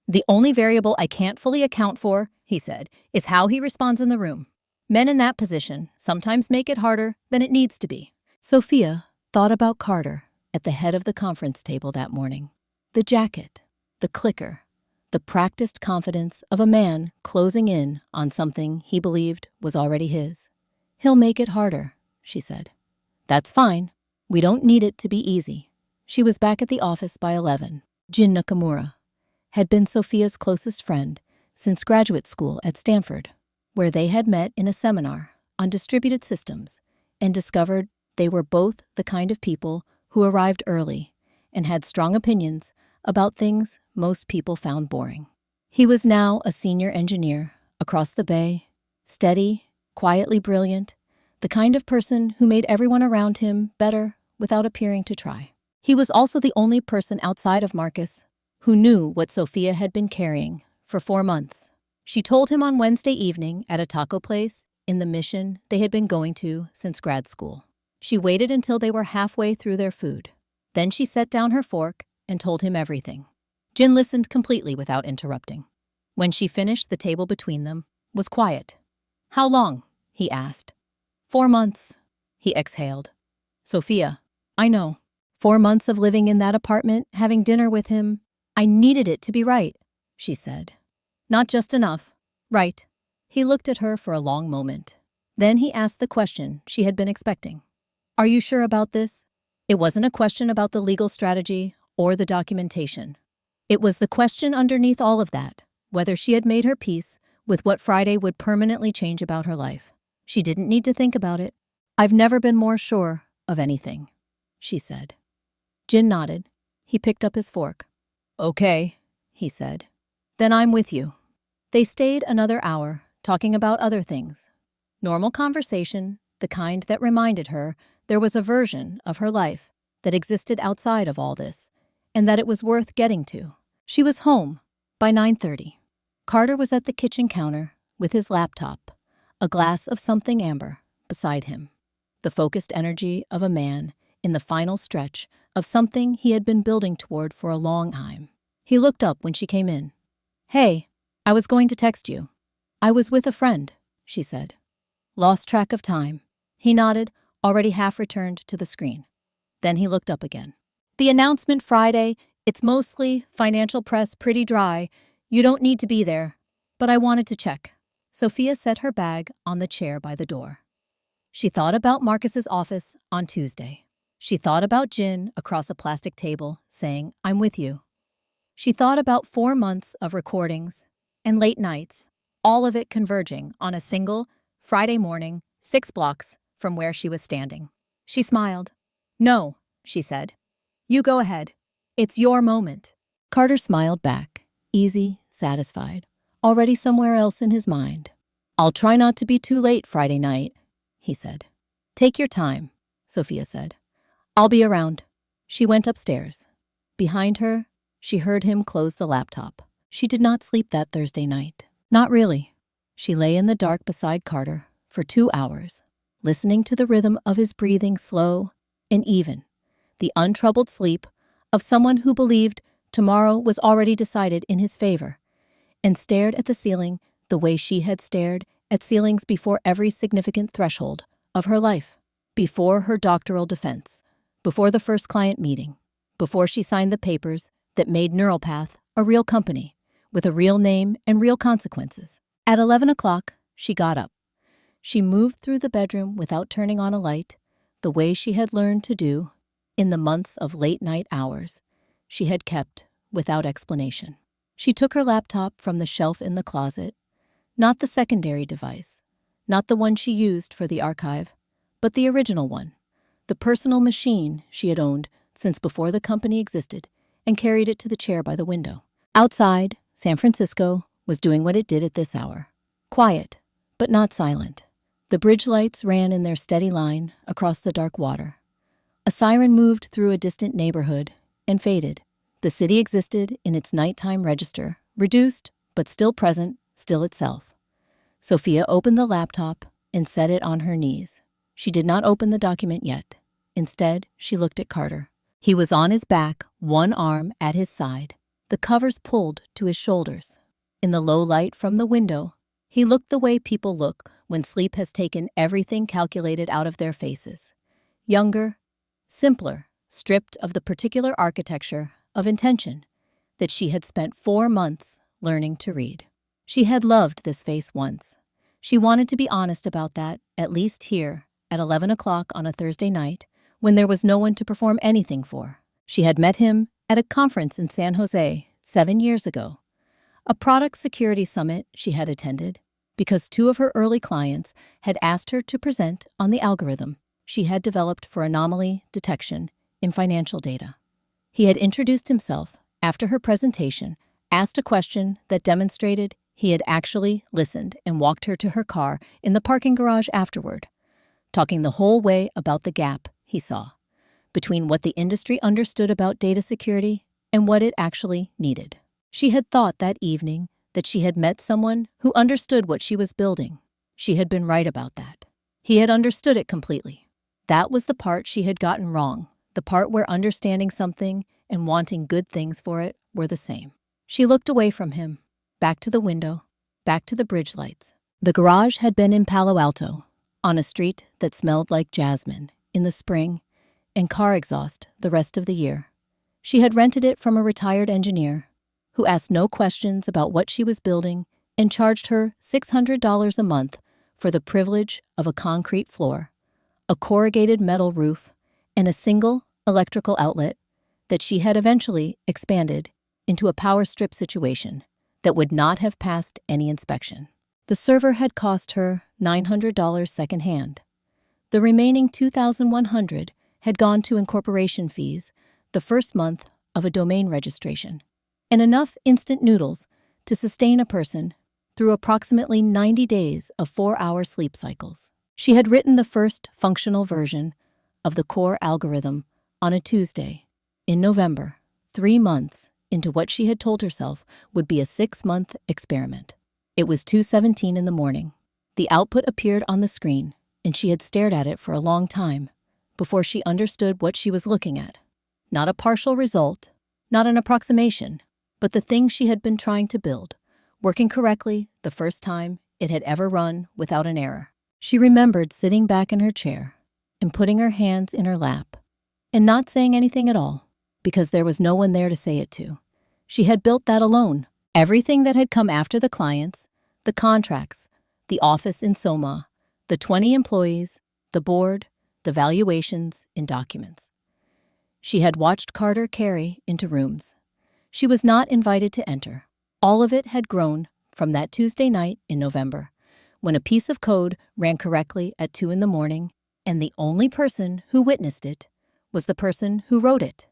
"The only variable I can't fully account for," he said, "is how he responds in the room. Men in that position sometimes make it harder than it needs to be." Sophia thought about Carter at the head of the conference table that morning. The jacket, the clicker, the practiced confidence of a man closing in on something he believed was already his. "He'll make it harder," she said. "That's fine. We don't need it to be easy." She was back at the office by 11. Jin Nakamura had been Sophia's closest friend since graduate school at Stanford, where they had met in a seminar on distributed systems and discovered they were both the kind of people who arrived early and had strong opinions about things most people found boring. He was now a senior engineer across the bay, steady, quietly brilliant, the kind of person who made everyone around him better without appearing to try. He was also the only person outside of Marcus who knew what Sophia had been carrying for 4 months. She told him on Wednesday evening at a taco place in the Mission they had been going to since grad school. She waited until they were halfway through their food. Then she set down her fork and told him everything. Jin listened completely without interrupting. When she finished, the table between them was quiet. "How long?" he asked. 4 months, he exhaled. "Sophia, I know. 4 months of living in that apartment, having dinner with him. I needed it to be right," she said. "Not just enough. Right." He looked at her for a long moment. Then he asked the question she had been expecting. "Are you sure about this?" It wasn't a question about the legal strategy or the documentation. It was the question underneath all of that, whether she had made her peace with what Friday would permanently change about her life. She didn't need to think about it. "I've never been more sure of anything," she said. Jin nodded. He picked up his fork. "Okay," he said. "Then I'm with you." They stayed another hour, talking about other things. Normal conversation, the kind that reminded her there was a version of her life that existed outside of all this, and that it was worth getting to. She was home by 9:30. Carter was at the kitchen counter with his laptop, a glass of something amber beside him, the focused energy of a man in the final stretch of something he had been building toward for a long time. He looked up when she came in. "Hey, I was going to text you." "I was with a friend," she said. "Lost track of time." He nodded, already half returned to the screen. Then he looked up again. "The announcement Friday, it's mostly financial press, pretty dry. You don't need to be there, but I wanted to check." Sophia set her bag on the chair by the door. She thought about Marcus's office on Tuesday. She thought about Jin across a plastic table saying, "I'm with you." She thought about 4 months of recordings and late nights, all of it converging on a single Friday morning 6 blocks from where she was standing. She smiled. "No," she said. "You go ahead. It's your moment." Carter smiled back, easy, satisfied, already somewhere else in his mind. "I'll try not to be too late Friday night," he said. "Take your time," Sophia said. "I'll be around." She went upstairs. Behind her, she heard him close the laptop. She did not sleep that Thursday night. Not really. She lay in the dark beside Carter for 2 hours, listening to the rhythm of his breathing, slow and even, the untroubled sleep of someone who believed tomorrow was already decided in his favor, and stared at the ceiling the way she had stared at ceilings before every significant threshold of her life, before her doctoral defense, before the first client meeting, before she signed the papers that made Neuropath a real company with a real name and real consequences. At 11 o'clock, she got up. She moved through the bedroom without turning on a light, the way she had learned to do in the months of late-night hours she had kept without explanation. She took her laptop from the shelf in the closet, not the secondary device, not the one she used for the archive, but the original one, the personal machine she had owned since before the company existed, and carried it to the chair by the window. Outside, San Francisco was doing what it did at this hour. Quiet, but not silent. The bridge lights ran in their steady line across the dark water. A siren moved through a distant neighborhood and faded. The city existed in its nighttime register, reduced, but still present, still itself. Sophia opened the laptop and set it on her knees. She did not open the document yet. Instead, she looked at Carter. He was on his back, one arm at his side, the covers pulled to his shoulders. In the low light from the window, he looked the way people look when sleep has taken everything calculated out of their faces. Younger, simpler, stripped of the particular architecture of intention that she had spent 4 months learning to read. She had loved this face once. She wanted to be honest about that, at least here, at 11 o'clock on a Thursday night, when there was no one to perform anything for. She had met him at a conference in San Jose 7 years ago, a product security summit she had attended, because 2 of her early clients had asked her to present on the algorithm she had developed for anomaly detection in financial data. He had introduced himself after her presentation, asked a question that demonstrated he had actually listened, and walked her to her car in the parking garage afterward, talking the whole way about the gap he saw between what the industry understood about data security and what it actually needed. She had thought that evening that she had met someone who understood what she was building. She had been right about that. He had understood it completely. That was the part she had gotten wrong, the part where understanding something and wanting good things for it were the same. She looked away from him, back to the window, back to the bridge lights. The garage had been in Palo Alto, on a street that smelled like jasmine in the spring and car exhaust the rest of the year. She had rented it from a retired engineer who asked no questions about what she was building and charged her $600 a month for the privilege of a concrete floor, a corrugated metal roof, and a single electrical outlet that she had eventually expanded into a power strip situation that would not have passed any inspection. The server had cost her $900 secondhand. The remaining $2,100 had gone to incorporation fees, the first month of a domain registration, and enough instant noodles to sustain a person through approximately 90 days of 4-hour sleep cycles. She had written the first functional version of the core algorithm on a Tuesday in November, 3 months into what she had told herself would be a 6-month experiment. It was 2:17 in the morning. The output appeared on the screen, and she had stared at it for a long time before she understood what she was looking at. Not a partial result, not an approximation, but the thing she had been trying to build, working correctly the first time it had ever run without an error. She remembered sitting back in her chair and putting her hands in her lap and not saying anything at all, because there was no one there to say it to. She had built that alone. Everything that had come after the clients, the contracts, the office in Soma, the 20 employees, the board, the valuations in documents. She had watched Carter carry into rooms. She was not invited to enter. All of it had grown from that Tuesday night in November, when a piece of code ran correctly at 2 a.m, and the only person who witnessed it was the person who wrote it.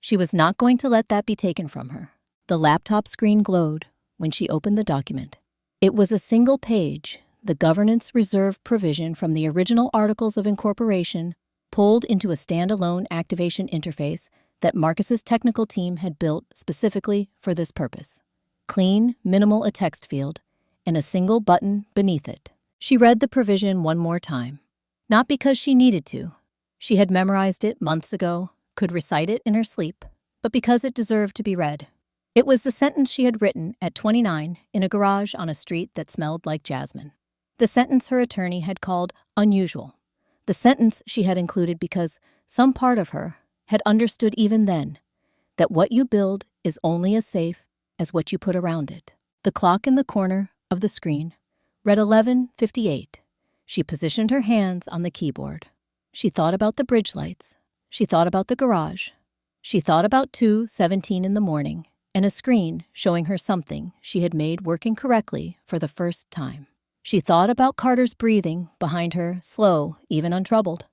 She was not going to let that be taken from her. The laptop screen glowed when she opened the document. It was a single page, the governance reserve provision from the original Articles of Incorporation, pulled into a standalone activation interface that Marcus's technical team had built specifically for this purpose. Clean, minimal a text field, and a single button beneath it. She read the provision one more time. Not because she needed to. She had memorized it months ago, could recite it in her sleep, but because it deserved to be read. It was the sentence she had written at 29 in a garage on a street that smelled like jasmine. The sentence her attorney had called unusual. The sentence she had included because some part of her had understood even then that what you build is only as safe as what you put around it. The clock in the corner of the screen read 11:58. She positioned her hands on the keyboard. She thought about the bridge lights. She thought about the garage. She thought about 2:17 in the morning and a screen showing her something she had made working correctly for the first time. She thought about Carter's breathing behind her, slow, even untroubled.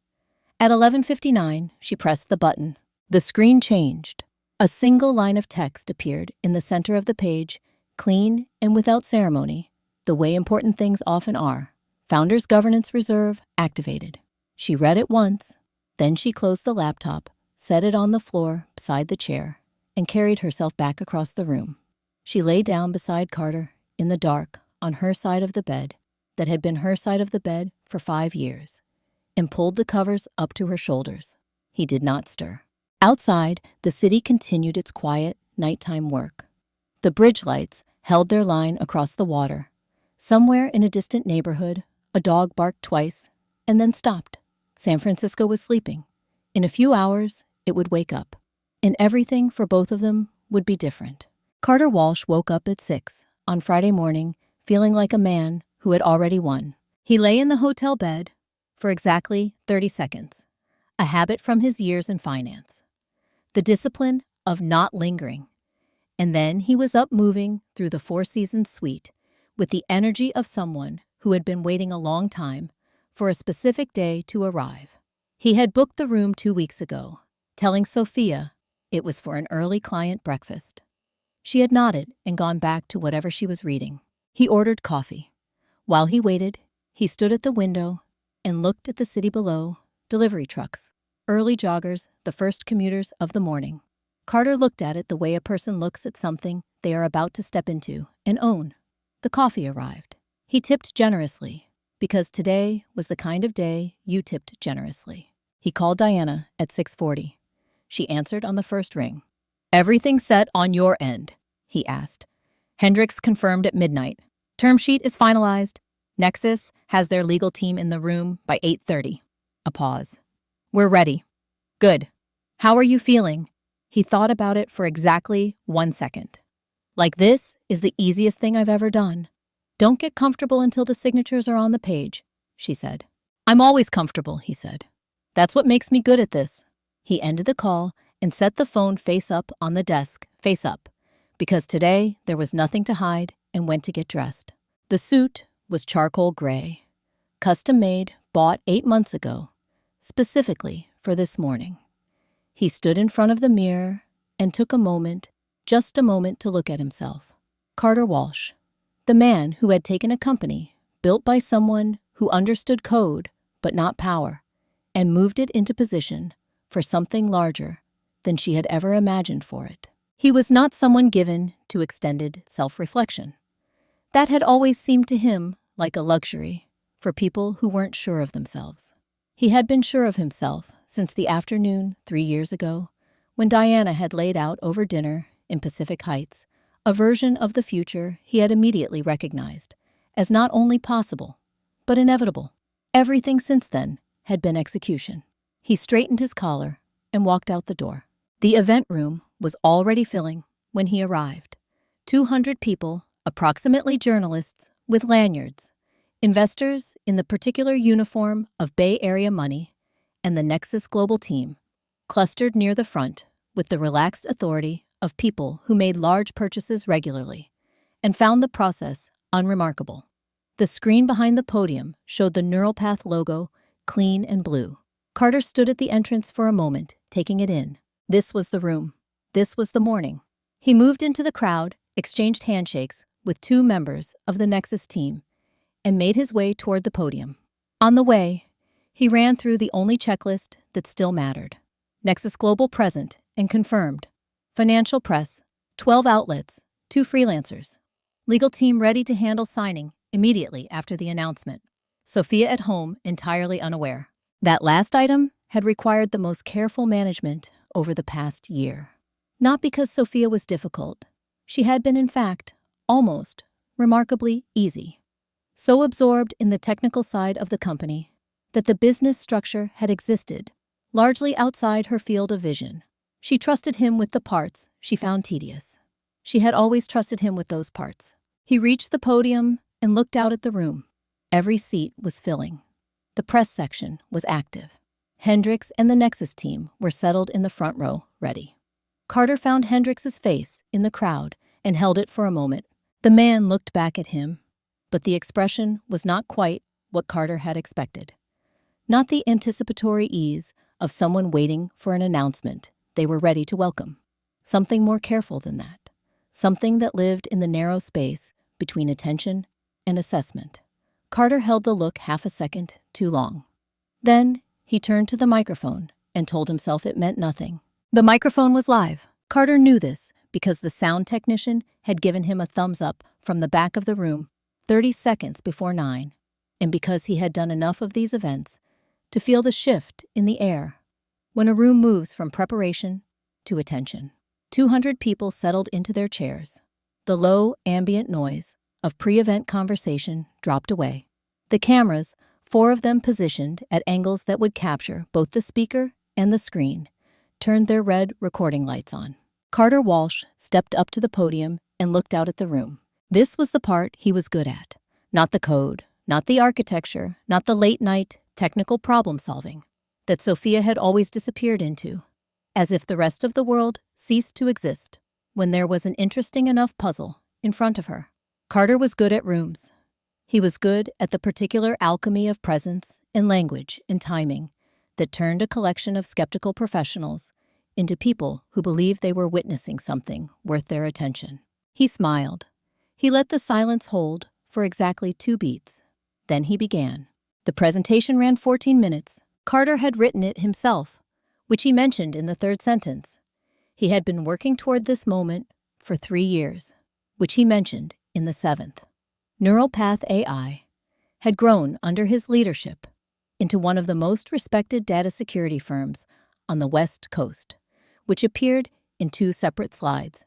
At 11:59, she pressed the button. The screen changed. A single line of text appeared in the center of the page, clean and without ceremony, the way important things often are. Founders Governance Reserve activated. She read it once, then she closed the laptop, set it on the floor beside the chair, and carried herself back across the room. She lay down beside Carter, in the dark, on her side of the bed, that had been her side of the bed for 5 years, and pulled the covers up to her shoulders. He did not stir. Outside, the city continued its quiet, nighttime work. The bridge lights held their line across the water. Somewhere in a distant neighborhood, a dog barked twice, and then stopped. San Francisco was sleeping. In a few hours, it would wake up. And everything for both of them would be different. Carter Walsh woke up at 6 on Friday morning, feeling like a man who had already won. He lay in the hotel bed for exactly 30 seconds, a habit from his years in finance. The discipline of not lingering. And then he was up moving through the Four Seasons suite with the energy of someone who had been waiting a long time for a specific day to arrive. He had booked the room 2 weeks ago, telling Sophia it was for an early client breakfast. She had nodded and gone back to whatever she was reading. He ordered coffee. While he waited, he stood at the window and looked at the city below, delivery trucks, early joggers, the first commuters of the morning. Carter looked at it the way a person looks at something they are about to step into and own. The coffee arrived. He tipped generously, because today was the kind of day you tipped generously. He called Diana at 6:40. She answered on the first ring. "Everything set on your end?" he asked. Hendricks confirmed at midnight. "Term sheet is finalized. Nexus has their legal team in the room by 8:30. A pause. "We're ready." "Good. How are you feeling?" He thought about it for exactly 1 second. "Like this is the easiest thing I've ever done." "Don't get comfortable until the signatures are on the page," she said. "I'm always comfortable," he said. "That's what makes me good at this." He ended the call and set the phone face up on the desk, face up, because today there was nothing to hide, and went to get dressed. The suit was charcoal gray, custom-made, bought 8 months ago, specifically for this morning. He stood in front of the mirror and took a moment, just a moment, to look at himself. Carter Walsh, the man who had taken a company built by someone who understood code but not power, and moved it into position for something larger than she had ever imagined for it. He was not someone given to extended self-reflection. That had always seemed to him like a luxury for people who weren't sure of themselves. He had been sure of himself since the afternoon 3 years ago, when Diana had laid out over dinner in Pacific Heights a version of the future he had immediately recognized as not only possible, but inevitable. Everything since then had been execution. He straightened his collar and walked out the door. The event room was already filling when he arrived. 200 people, approximately journalists, with lanyards, Investors in the particular uniform of Bay Area money and the Nexus Global team clustered near the front with the relaxed authority of people who made large purchases regularly and found the process unremarkable. The screen behind the podium showed the Neural Path logo, clean and blue. Carter stood at the entrance for a moment, taking it in. This was the room. This was the morning. He moved into the crowd, exchanged handshakes with two members of the Nexus team, and made his way toward the podium. On the way, he ran through the only checklist that still mattered. Nexus Global present and confirmed. Financial press, 12 outlets, 2 freelancers. Legal team ready to handle signing immediately after the announcement. Sophia at home, entirely unaware. That last item had required the most careful management over the past year. Not because Sophia was difficult. She had been, in fact, almost remarkably easy. So absorbed in the technical side of the company that the business structure had existed largely outside her field of vision. She trusted him with the parts she found tedious. She had always trusted him with those parts. He reached the podium and looked out at the room. Every seat was filling. The press section was active. Hendricks and the Nexus team were settled in the front row, ready. Carter found Hendricks's face in the crowd and held it for a moment. The man looked back at him, but the expression was not quite what Carter had expected. Not the anticipatory ease of someone waiting for an announcement they were ready to welcome. Something more careful than that. Something that lived in the narrow space between attention and assessment. Carter held the look half a second too long. Then he turned to the microphone and told himself it meant nothing. The microphone was live. Carter knew this because the sound technician had given him a thumbs up from the back of the room 30 seconds before 9, and because he had done enough of these events to feel the shift in the air when a room moves from preparation to attention. 200 people settled into their chairs. The low, ambient noise of pre-event conversation dropped away. The cameras, 4 of them positioned at angles that would capture both the speaker and the screen, turned their red recording lights on. Carter Walsh stepped up to the podium and looked out at the room. This was the part he was good at. Not the code, not the architecture, not the late-night technical problem-solving that Sophia had always disappeared into, as if the rest of the world ceased to exist when there was an interesting enough puzzle in front of her. Carter was good at rooms. He was good at the particular alchemy of presence and language and timing that turned a collection of skeptical professionals into people who believed they were witnessing something worth their attention. He smiled. He let the silence hold for exactly 2 beats. Then he began. The presentation ran 14 minutes. Carter had written it himself, which he mentioned in the 3rd sentence. He had been working toward this moment for 3 years, which he mentioned in the 7th. Neural Path AI had grown under his leadership into one of the most respected data security firms on the West Coast, which appeared in 2 separate slides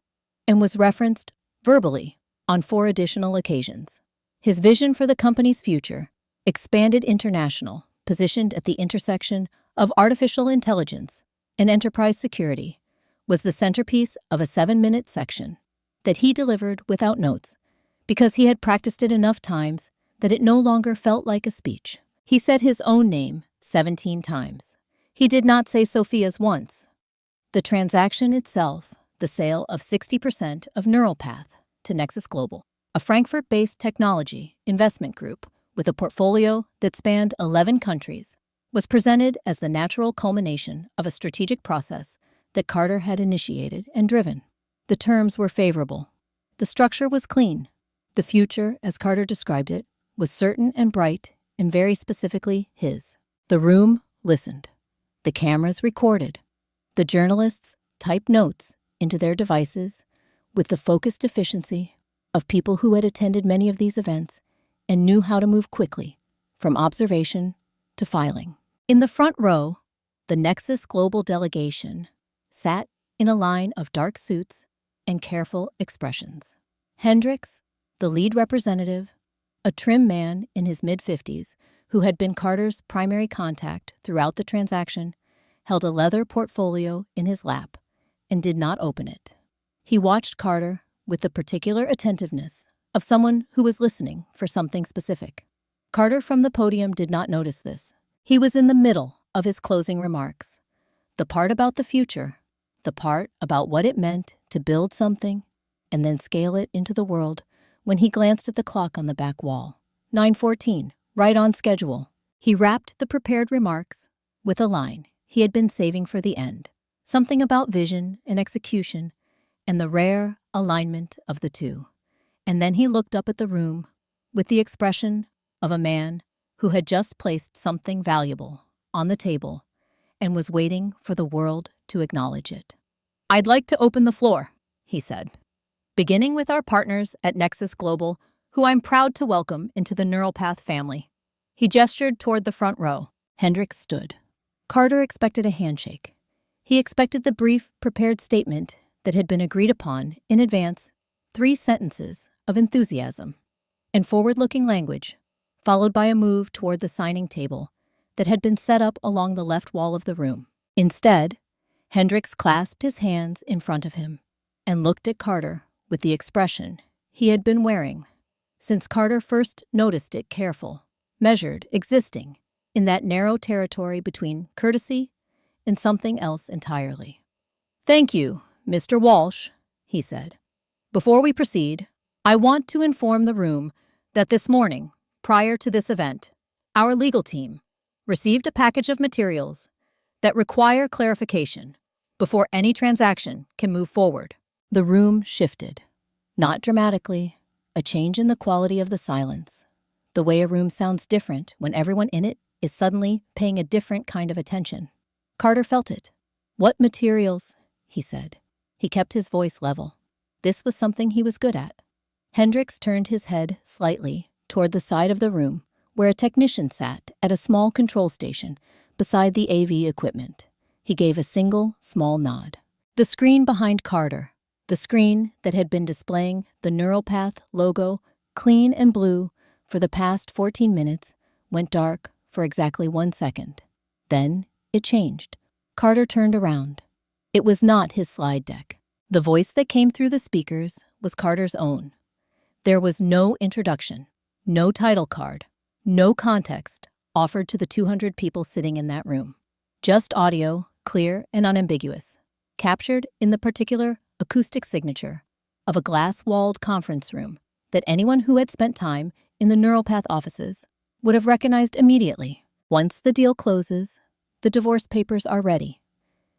and was referenced verbally on 4 additional occasions. His vision for the company's future, expanded international, positioned at the intersection of artificial intelligence and enterprise security, was the centerpiece of a 7-minute section that he delivered without notes because he had practiced it enough times that it no longer felt like a speech. He said his own name 17 times. He did not say Sophia's once. The transaction itself, the sale of 60% of Neural Path to Nexus Global, a Frankfurt-based technology investment group with a portfolio that spanned 11 countries, was presented as the natural culmination of a strategic process that Carter had initiated and driven. The terms were favorable. The structure was clean. The future, as Carter described it, was certain and bright and very specifically his. The room listened. The cameras recorded. The journalists typed notes into their devices with the focused efficiency of people who had attended many of these events and knew how to move quickly from observation to filing. In the front row, the Nexus Global delegation sat in a line of dark suits and careful expressions. Hendricks, the lead representative, a trim man in his mid-50s who had been Carter's primary contact throughout the transaction, held a leather portfolio in his lap and did not open it. He watched Carter with the particular attentiveness of someone who was listening for something specific. Carter from the podium did not notice this. He was in the middle of his closing remarks. The part about the future, the part about what it meant to build something and then scale it into the world, when he glanced at the clock on the back wall. 9:14, right on schedule. He wrapped the prepared remarks with a line he had been saving for the end, something about vision and execution and the rare alignment of the two. And then he looked up at the room with the expression of a man who had just placed something valuable on the table and was waiting for the world to acknowledge it. "I'd like to open the floor," he said, "beginning with our partners at Nexus Global, who I'm proud to welcome into the Neural family." He gestured toward the front row. Hendricks stood. Carter expected a handshake. He expected the brief, prepared statement that had been agreed upon in advance, 3 sentences of enthusiasm and forward-looking language, followed by a move toward the signing table that had been set up along the left wall of the room. Instead, Hendricks clasped his hands in front of him and looked at Carter with the expression he had been wearing since Carter first noticed it, careful, measured, existing in that narrow territory between courtesy and something else entirely. "Thank you, Mr. Walsh," he said. "Before we proceed, I want to inform the room that this morning, prior to this event, our legal team received a package of materials that require clarification before any transaction can move forward." The room shifted. Not dramatically, a change in the quality of the silence. The way a room sounds different when everyone in it is suddenly paying a different kind of attention. Carter felt it. "What materials?" he said. He kept his voice level. This was something he was good at. Hendricks turned his head slightly toward the side of the room where a technician sat at a small control station beside the AV equipment. He gave a single, small nod. The screen behind Carter, the screen that had been displaying the NeuralPath logo, clean and blue, for the past 14 minutes, went dark for exactly 1 second. Then it changed. Carter turned around. It was not his slide deck. The voice that came through the speakers was Carter's own. There was no introduction, no title card, no context offered to the 200 people sitting in that room. Just audio, clear and unambiguous, captured in the particular acoustic signature of a glass-walled conference room that anyone who had spent time in the NeuralPath offices would have recognized immediately. "Once the deal closes, the divorce papers are ready.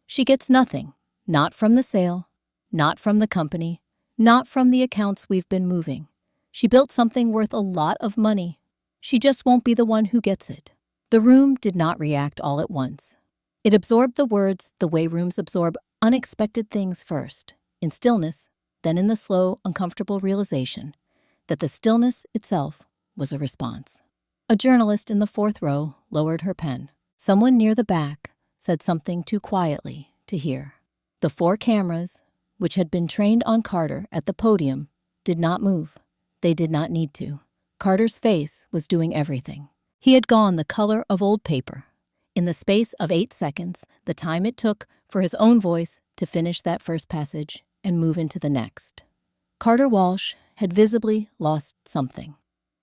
She gets nothing, not from the sale, not from the company, not from the accounts we've been moving. She built something worth a lot of money. She just won't be the one who gets it." The room did not react all at once. It absorbed the words the way rooms absorb unexpected things first, in stillness, then in the slow, uncomfortable realization that the stillness itself was a response. A journalist in the 4th row lowered her pen. Someone near the back said something too quietly to hear. The 4 cameras, which had been trained on Carter at the podium, did not move. They did not need to. Carter's face was doing everything. He had gone the color of old paper. In the space of 8 seconds, the time it took for his own voice to finish that first passage and move into the next. Carter Walsh had visibly lost something.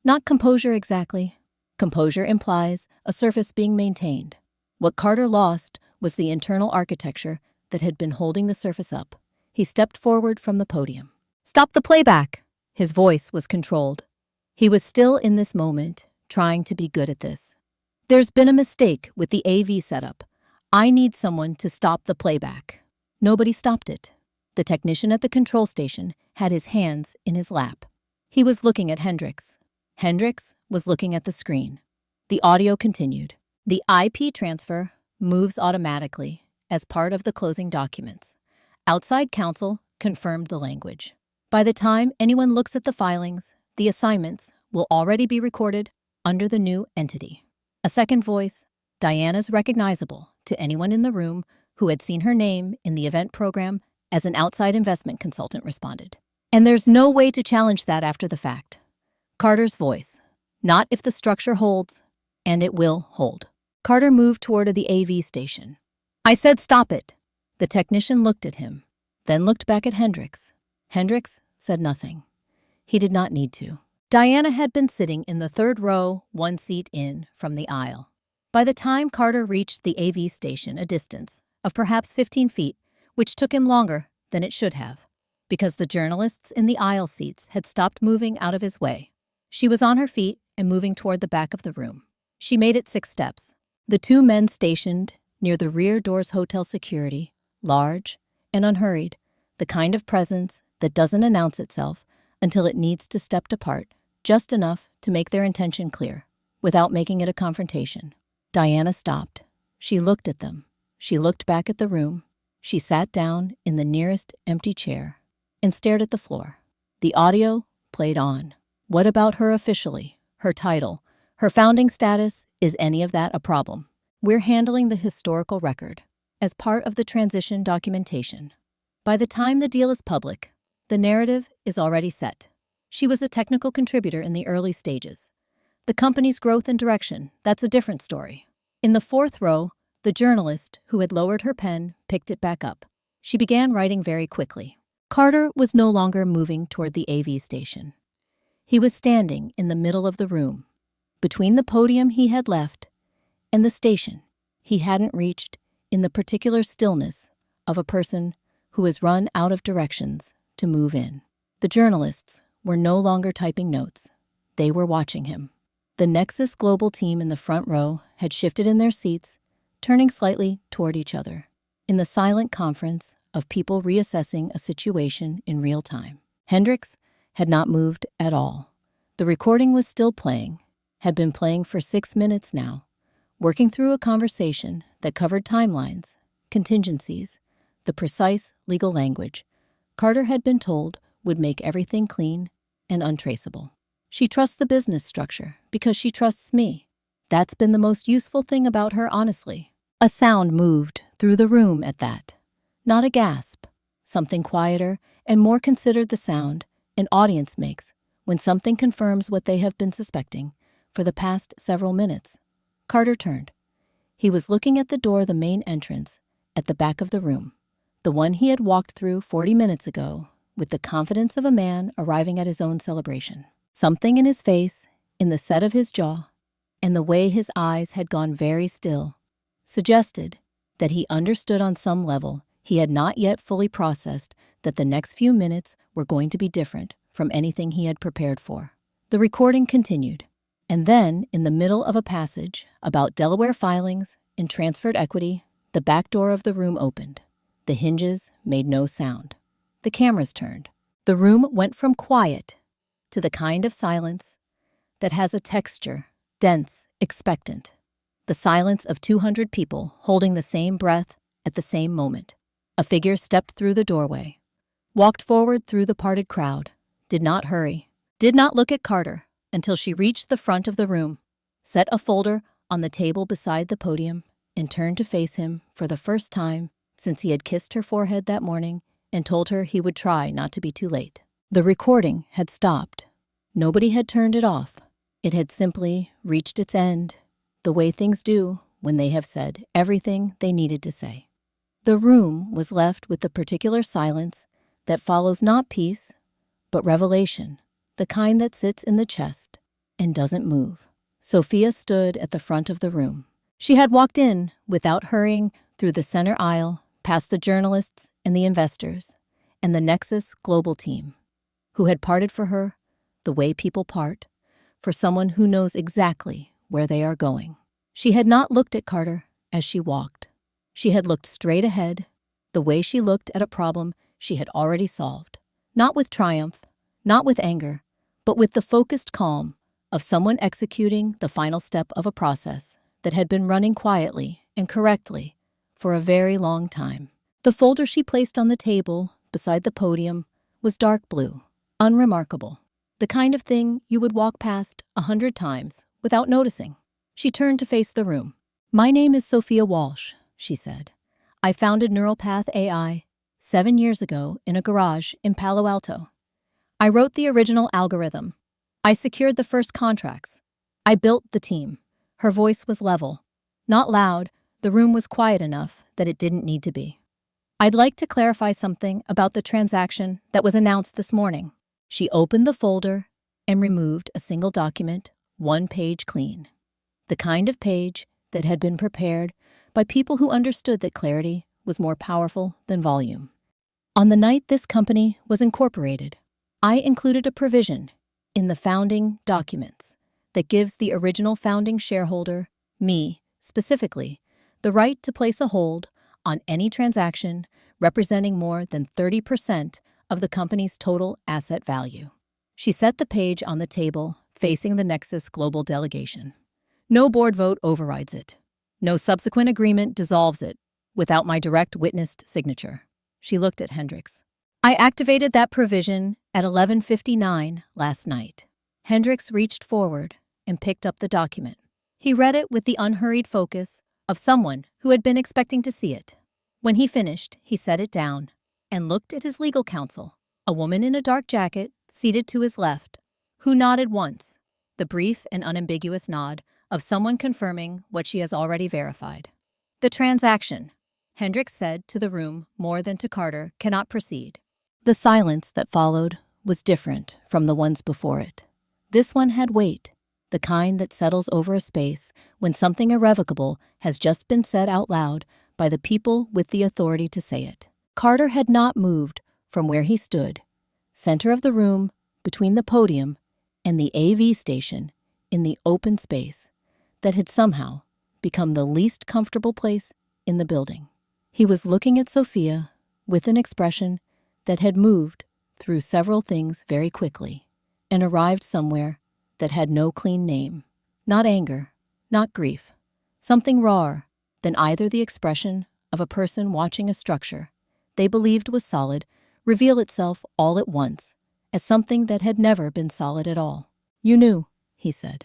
Not composure exactly. Composure implies a surface being maintained. What Carter lost was the internal architecture that had been holding the surface up. He stepped forward from the podium. "Stop the playback!" His voice was controlled. He was still in this moment, trying to be good at this. "There's been a mistake with the AV setup. I need someone to stop the playback." Nobody stopped it. The technician at the control station had his hands in his lap. He was looking at Hendricks. Hendricks was looking at the screen. The audio continued. "The IP transfer moves automatically as part of the closing documents. Outside counsel confirmed the language. By the time anyone looks at the filings, the assignments will already be recorded under the new entity." A second voice, Diana's recognizable to anyone in the room who had seen her name in the event program as an outside investment consultant, responded. "And there's no way to challenge that after the fact." Carter's voice, "Not if the structure holds, and it will hold." Carter moved toward the AV station. "I said stop it." The technician looked at him, then looked back at Hendricks. Hendricks said nothing. He did not need to. Diana had been sitting in the third row, one seat in from the aisle. By the time Carter reached the AV station, a distance of perhaps 15 feet, which took him longer than it should have, because the journalists in the aisle seats had stopped moving out of his way. She was on her feet and moving toward the back of the room. She made it 6 steps. The 2 men stationed near the rear door's hotel security, large and unhurried, the kind of presence that doesn't announce itself until it needs to step apart, just enough to make their intention clear, without making it a confrontation. Diana stopped. She looked at them. She looked back at the room. She sat down in the nearest empty chair and stared at the floor. The audio played on. What about her officially? Her title? Her founding status? Is any of that a problem? We're handling the historical record as part of the transition documentation. By the time the deal is public, the narrative is already set. She was a technical contributor in the early stages. The company's growth and direction, that's a different story. In the 4th row, the journalist who had lowered her pen picked it back up. She began writing very quickly. Carter was no longer moving toward the AV station. He was standing in the middle of the room, between the podium he had left and the station he hadn't reached, in the particular stillness of a person who has run out of directions to move in. The journalists were no longer typing notes. They were watching him. The Nexus Global team in the front row had shifted in their seats, turning slightly toward each other, in the silent conference of people reassessing a situation in real time. Hendricks had not moved at all. The recording was still playing, had been playing for 6 minutes now, working through a conversation that covered timelines, contingencies, the precise legal language Carter had been told would make everything clean and untraceable. She trusts the business structure because she trusts me. That's been the most useful thing about her, honestly. A sound moved through the room at that. Not a gasp. Something quieter and more considered, the sound an audience makes when something confirms what they have been suspecting for the past several minutes. Carter turned. He was looking at the door, the main entrance, at the back of the room, the one he had walked through 40 minutes ago, with the confidence of a man arriving at his own celebration. Something in his face, in the set of his jaw, and the way his eyes had gone very still, suggested that he understood on some level he had not yet fully processed that the next few minutes were going to be different from anything he had prepared for. The recording continued, and then, in the middle of a passage about Delaware filings and transferred equity, the back door of the room opened. The hinges made no sound. The cameras turned. The room went from quiet to the kind of silence that has a texture, dense, expectant. The silence of 200 people holding the same breath at the same moment. A figure stepped through the doorway, walked forward through the parted crowd, did not hurry, did not look at Carter until she reached the front of the room, set a folder on the table beside the podium, and turned to face him for the first time since he had kissed her forehead that morning and told her he would try not to be too late. The recording had stopped. Nobody had turned it off. It had simply reached its end, the way things do when they have said everything they needed to say. The room was left with the particular silence that follows not peace, but revelation, the kind that sits in the chest and doesn't move. Sophia stood at the front of the room. She had walked in without hurrying through the center aisle, past the journalists and the investors, and the Nexus Global team, who had parted for her the way people part for someone who knows exactly where they are going. She had not looked at Carter as she walked. She had looked straight ahead, the way she looked at a problem she had already solved, not with triumph, not with anger, but with the focused calm of someone executing the final step of a process that had been running quietly and correctly for a very long time. The folder she placed on the table beside the podium was dark blue, unremarkable, the kind of thing you would walk past 100 times without noticing. She turned to face the room. "My name is Sophia Walsh," she said. "I founded Neural Path AI 7 years ago in a garage in Palo Alto. I wrote the original algorithm. I secured the first contracts. I built the team." Her voice was level, not loud. The room was quiet enough that it didn't need to be. "I'd like to clarify something about the transaction that was announced this morning." She opened the folder and removed a single document, one page clean. The kind of page that had been prepared by people who understood that clarity was more powerful than volume. On the night this company was incorporated, I included a provision in the founding documents that gives the original founding shareholder, me specifically, the right to place a hold on any transaction representing more than 30% of the company's total asset value. She set the page on the table facing the Nexus Global delegation. No board vote overrides it. No subsequent agreement dissolves it without my direct witnessed signature. She looked at Hendricks. I activated that provision at 11:59 last night. Hendricks reached forward and picked up the document. He read it with the unhurried focus of someone who had been expecting to see it. When he finished, he set it down and looked at his legal counsel, a woman in a dark jacket seated to his left, who nodded once, the brief and unambiguous nod of someone confirming what she has already verified. The transaction, Hendricks said to the room more than to Carter, cannot proceed. The silence that followed was different from the ones before it. This one had weight, the kind that settles over a space when something irrevocable has just been said out loud by the people with the authority to say it. Carter had not moved from where he stood, center of the room, between the podium and the AV station, in the open space that had somehow become the least comfortable place in the building. He was looking at Sophia with an expression that had moved through several things very quickly and arrived somewhere that had no clean name. Not anger, not grief. Something rawer than either the expression of a person watching a structure they believed was solid reveal itself all at once as something that had never been solid at all. You knew, he said.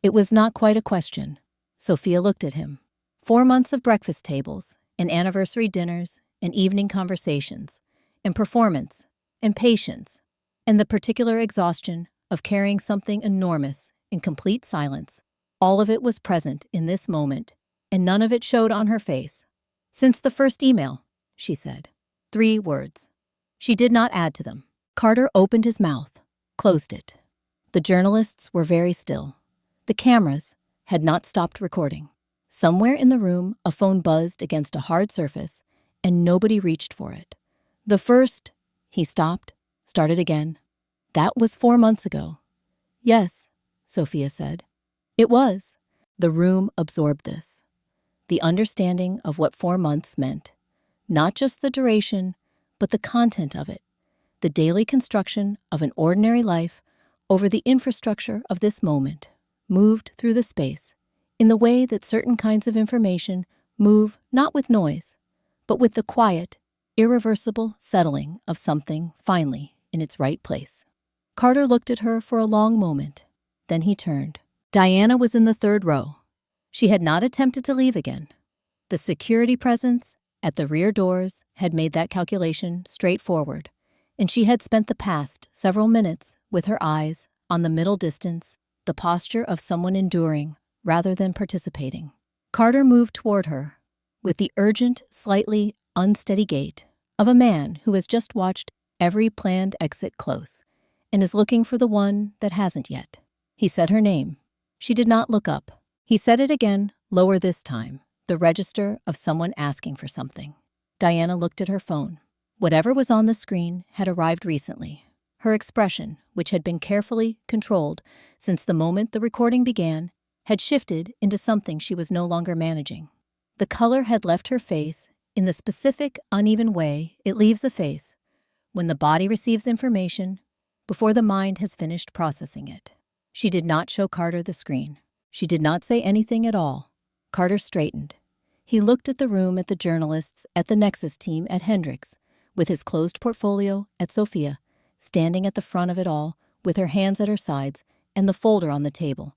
It was not quite a question. Sophia looked at him. 4 months of breakfast tables and anniversary dinners and evening conversations and performance and patience and the particular exhaustion of carrying something enormous in complete silence. All of it was present in this moment, and none of it showed on her face. Since the first email, she said. 3 words. She did not add to them. Carter opened his mouth, closed it. The journalists were very still. The cameras had not stopped recording. Somewhere in the room, a phone buzzed against a hard surface, and nobody reached for it. The first, he stopped, started again. That was 4 months ago. Yes, Sophia said. It was. The room absorbed this. The understanding of what 4 months meant. Not just the duration, but the content of it. The daily construction of an ordinary life over the infrastructure of this moment, moved through the space in the way that certain kinds of information move not with noise, but with the quiet, irreversible settling of something finally in its right place. Carter looked at her for a long moment. Then he turned. Diana was in the 3rd row. She had not attempted to leave again. The security presence at the rear doors had made that calculation straightforward, and she had spent the past several minutes with her eyes on the middle distance, the posture of someone enduring rather than participating. Carter moved toward her with the urgent, slightly unsteady gait of a man who has just watched every planned exit close and is looking for the one that hasn't yet. He said her name. She did not look up. He said it again, lower this time, the register of someone asking for something. Diana looked at her phone. Whatever was on the screen had arrived recently. Her expression, which had been carefully controlled since the moment the recording began, had shifted into something she was no longer managing. The color had left her face in the specific, uneven way it leaves a face when the body receives information before the mind has finished processing it. She did not show Carter the screen. She did not say anything at all. Carter straightened. He looked at the room, at the journalists, at the Nexus team, at Hendricks, with his closed portfolio, at Sophia, standing at the front of it all, with her hands at her sides and the folder on the table,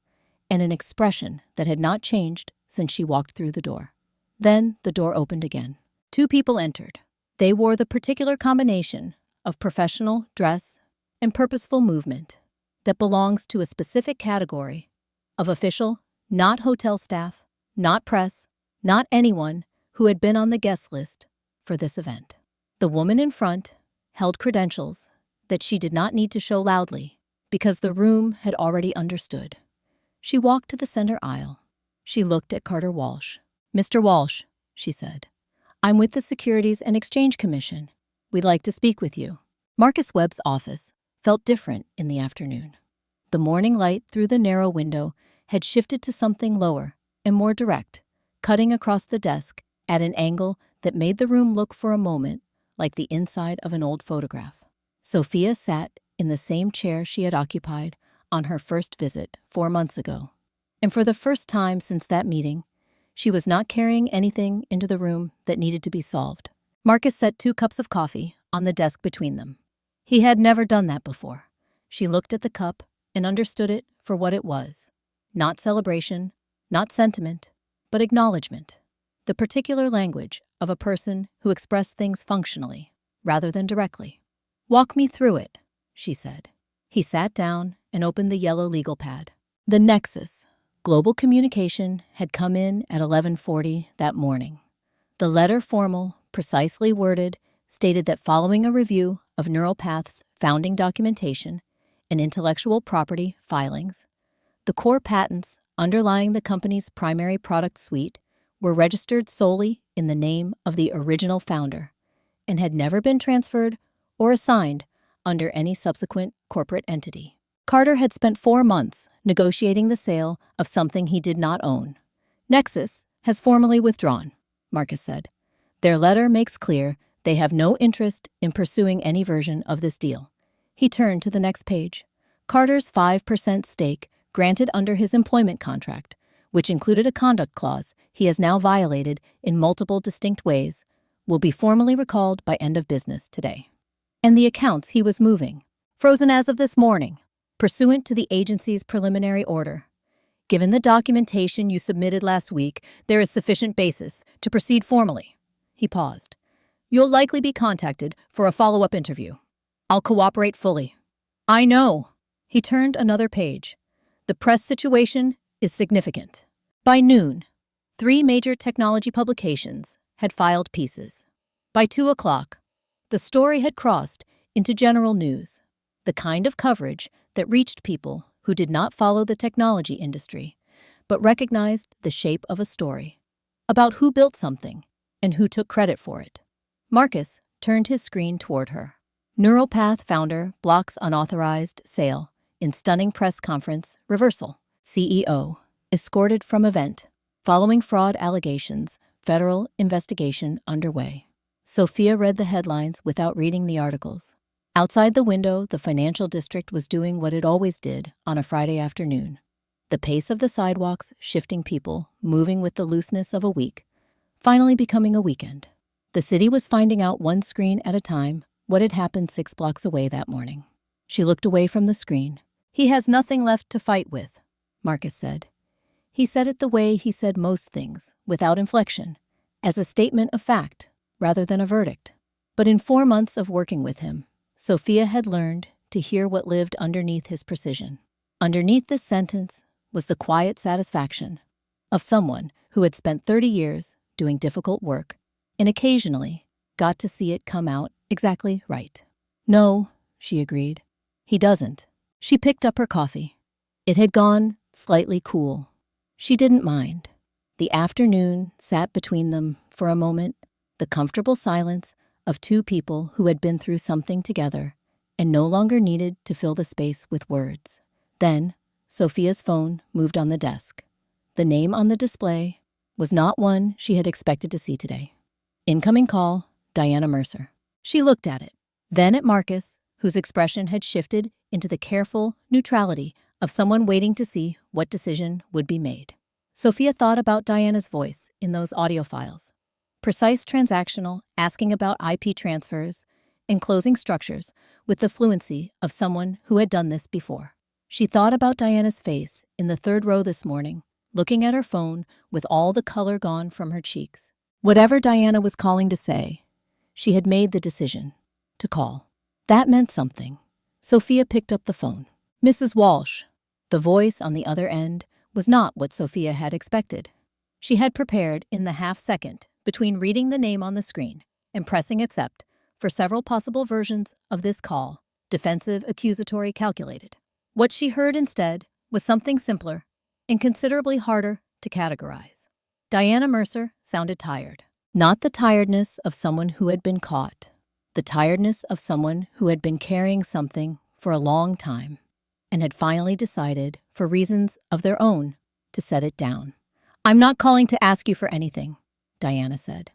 and an expression that had not changed since she walked through the door. Then the door opened again. 2 people entered. They wore the particular combination of professional dress and purposeful movement that belongs to a specific category of official, not hotel staff, not press, not anyone who had been on the guest list for this event. The woman in front held credentials that she did not need to show loudly because the room had already understood. She walked to the center aisle. She looked at Carter Walsh. "Mr. Walsh," she said, "I'm with the Securities and Exchange Commission. We'd like to speak with you." Marcus Webb's office felt different in the afternoon. The morning light through the narrow window had shifted to something lower and more direct, cutting across the desk at an angle that made the room look for a moment like the inside of an old photograph. Sophia sat in the same chair she had occupied on her first visit 4 months ago. And for the first time since that meeting, she was not carrying anything into the room that needed to be solved. Marcus set 2 cups of coffee on the desk between them. He had never done that before. She looked at the cup and understood it for what it was. Not celebration, not sentiment, but acknowledgement. The particular language of a person who expressed things functionally, rather than directly. "Walk me through it," she said. He sat down and opened the yellow legal pad. The Nexus, Global Communication, had come in at 11:40 that morning. The letter, formal, precisely worded, stated that following a review of NeuroPath's founding documentation and intellectual property filings, the core patents underlying the company's primary product suite were registered solely in the name of the original founder and had never been transferred or assigned under any subsequent corporate entity. Carter had spent 4 months negotiating the sale of something he did not own. "Nexus has formally withdrawn," Marcus said. "Their letter makes clear they have no interest in pursuing any version of this deal." He turned to the next page. Carter's 5% stake granted under his employment contract, which included a conduct clause he has now violated in multiple distinct ways, will be formally recalled by end of business today. And the accounts he was moving, frozen as of this morning, pursuant to the agency's preliminary order. "Given the documentation you submitted last week, there is sufficient basis to proceed formally." He paused. "You'll likely be contacted for a follow-up interview. I'll cooperate fully." "I know." He turned another page. "The press situation is significant." By noon, 3 major technology publications had filed pieces. By 2 o'clock, the story had crossed into general news, the kind of coverage that reached people who did not follow the technology industry, but recognized the shape of a story, about who built something and who took credit for it. Marcus turned his screen toward her. NeuroPath founder blocks unauthorized sale in stunning press conference reversal. CEO escorted from event. Following fraud allegations, federal investigation underway. Sophia read the headlines without reading the articles. Outside the window, the financial district was doing what it always did on a Friday afternoon. The pace of the sidewalks shifting, people moving with the looseness of a week, finally becoming a weekend. The city was finding out one screen at a time what had happened 6 blocks away that morning. She looked away from the screen. "He has nothing left to fight with," Marcus said. He said it the way he said most things, without inflection, as a statement of fact rather than a verdict. But in 4 months of working with him, Sophia had learned to hear what lived underneath his precision. Underneath this sentence was the quiet satisfaction of someone who had spent 30 years doing difficult work and occasionally got to see it come out exactly right. "No," she agreed. "He doesn't." She picked up her coffee. It had gone slightly cool. She didn't mind. The afternoon sat between them for a moment, the comfortable silence of 2 people who had been through something together and no longer needed to fill the space with words. Then, Sophia's phone moved on the desk. The name on the display was not one she had expected to see today. Incoming call, Diana Mercer. She looked at it, then at Marcus, whose expression had shifted into the careful neutrality of someone waiting to see what decision would be made. Sophia thought about Diana's voice in those audio files. Precise, transactional, asking about IP transfers and closing structures with the fluency of someone who had done this before. She thought about Diana's face in the 3rd row this morning, looking at her phone with all the color gone from her cheeks. Whatever Diana was calling to say, she had made the decision to call. That meant something. Sophia picked up the phone. "Mrs. Walsh." The voice on the other end was not what Sophia had expected. She had prepared in the half-second between reading the name on the screen and pressing accept for several possible versions of this call, defensive, accusatory, calculated. What she heard instead was something simpler and considerably harder to categorize. Diana Mercer sounded tired. Not the tiredness of someone who had been caught, the tiredness of someone who had been carrying something for a long time and had finally decided, for reasons of their own, to set it down. "I'm not calling to ask you for anything," Diana said.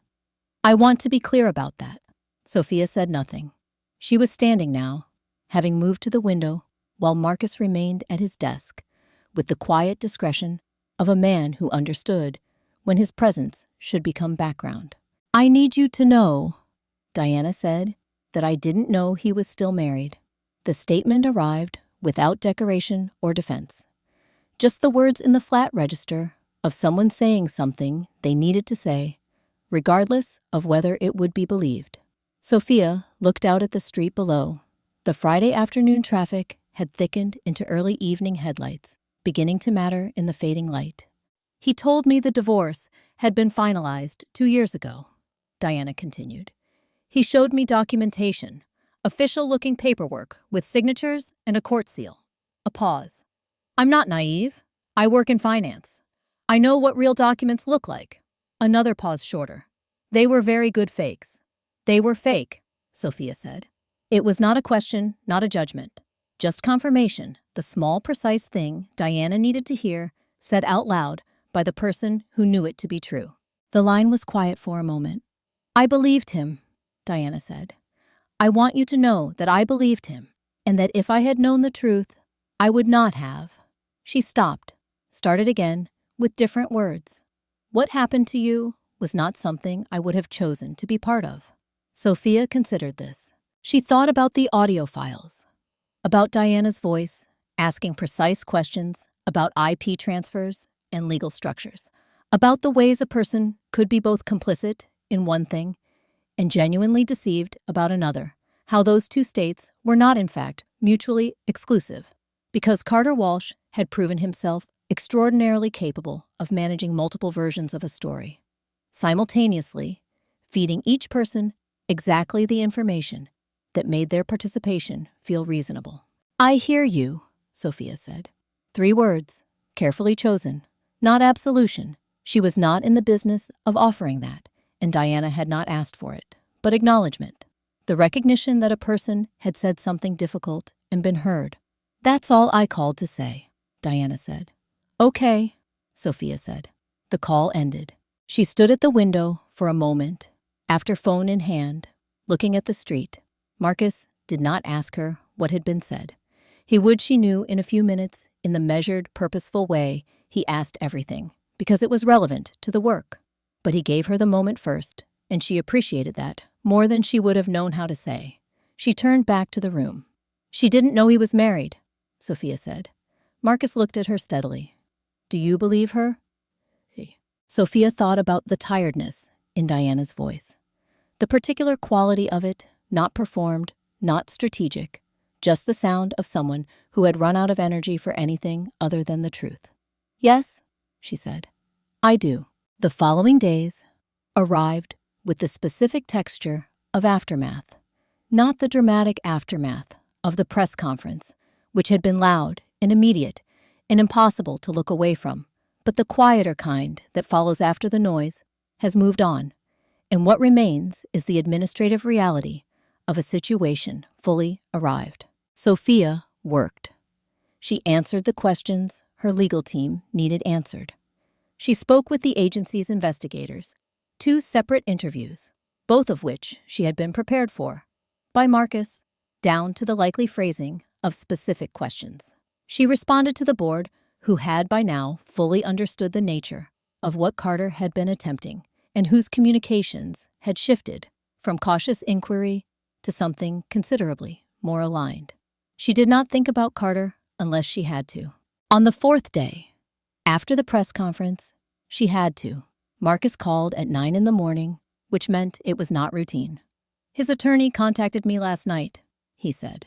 "I want to be clear about that." Sophia said nothing. She was standing now, having moved to the window, while Marcus remained at his desk, with the quiet discretion of a man who understood when his presence should become background. "I need you to know," Diana said, "that I didn't know he was still married." The statement arrived without decoration or defense. Just the words in the flat register of someone saying something they needed to say, regardless of whether it would be believed. Sophia looked out at the street below. The Friday afternoon traffic had thickened into early evening headlights, beginning to matter in the fading light. "He told me the divorce had been finalized 2 years ago," Diana continued. "He showed me documentation, official-looking paperwork with signatures and a court seal." A pause. "I'm not naive. I work in finance. I know what real documents look like." Another pause shorter. "They were very good fakes." "They were fake," Sophia said. It was not a question, not a judgment. Just confirmation, the small, precise thing Diana needed to hear, said out loud by the person who knew it to be true. The line was quiet for a moment. "I believed him," Diana said. "I want you to know that I believed him, and that if I had known the truth, I would not have." She stopped, started again, with different words. "What happened to you was not something I would have chosen to be part of." Sophia considered this. She thought about the audio files, about Diana's voice, asking precise questions about IP transfers and legal structures, about the ways a person could be both complicit in one thing and genuinely deceived about another, how those two states were not in fact mutually exclusive, because Carter Walsh had proven himself extraordinarily capable of managing multiple versions of a story, simultaneously feeding each person exactly the information that made their participation feel reasonable. "I hear you," Sophia said. 3 words, carefully chosen, not absolution. She was not in the business of offering that, and Diana had not asked for it, but acknowledgement. The recognition that a person had said something difficult and been heard. "That's all I called to say," Diana said. "Okay," Sophia said. The call ended. She stood at the window for a moment, after phone in hand, looking at the street. Marcus did not ask her what had been said. He would, she knew, in a few minutes, in the measured, purposeful way he asked everything, because it was relevant to the work. But he gave her the moment first, and she appreciated that more than she would have known how to say. She turned back to the room. "She didn't know he was married," Sophia said. Marcus looked at her steadily. "Do you believe her?" Sophia thought about the tiredness in Diana's voice. The particular quality of it, not performed, not strategic, just the sound of someone who had run out of energy for anything other than the truth. "Yes," she said, "I do." The following days arrived with the specific texture of aftermath, not the dramatic aftermath of the press conference, which had been loud and immediate and impossible to look away from, but the quieter kind that follows after the noise has moved on, and what remains is the administrative reality of a situation fully arrived. Sophia worked. She answered the questions her legal team needed answered. She spoke with the agency's investigators, 2 separate interviews, both of which she had been prepared for, by Marcus, down to the likely phrasing of specific questions. She responded to the board, who had by now fully understood the nature of what Carter had been attempting, and whose communications had shifted from cautious inquiry to something considerably more aligned. She did not think about Carter unless she had to. On the 4th day, after the press conference, she had to. Marcus called at 9 in the morning, which meant it was not routine. "His attorney contacted me last night," he said.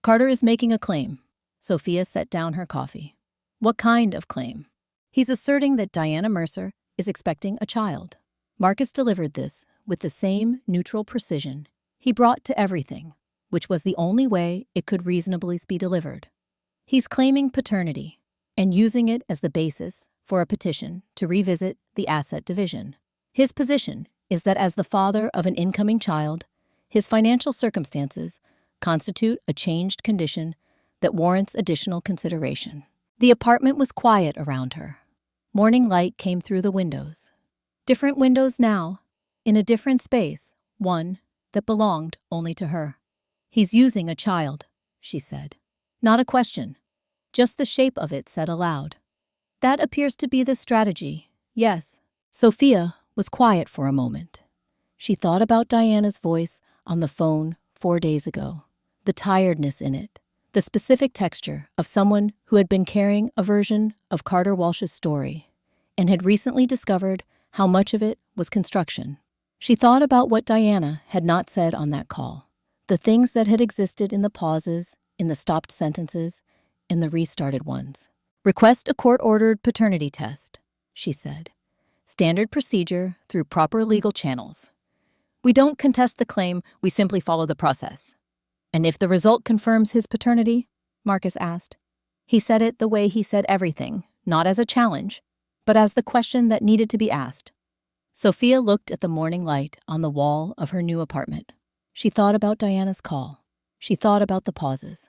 "Carter is making a claim." Sophia set down her coffee. "What kind of claim?" "He's asserting that Diana Mercer is expecting a child." Marcus delivered this with the same neutral precision he brought to everything, which was the only way it could reasonably be delivered. He's claiming paternity and using it as the basis for a petition to revisit the asset division. His position is that as the father of an incoming child, his financial circumstances constitute a changed condition that warrants additional consideration. The apartment was quiet around her. Morning light came through the windows. Different windows now, in a different space, one that belonged only to her. "He's using a child," she said. Not a question, just the shape of it said aloud. "That appears to be the strategy, yes." Sophia was quiet for a moment. She thought about Diana's voice on the phone 4 days ago, the tiredness in it, the specific texture of someone who had been carrying a version of Carter Walsh's story and had recently discovered how much of it was construction. She thought about what Diana had not said on that call, the things that had existed in the pauses, in the stopped sentences, in the restarted ones. "Request a court-ordered paternity test," she said. "Standard procedure through proper legal channels. We don't contest the claim, we simply follow the process." "And if the result confirms his paternity?" Marcus asked. He said it the way he said everything, not as a challenge, but as the question that needed to be asked. Sophia looked at the morning light on the wall of her new apartment. She thought about Diana's call. She thought about the pauses.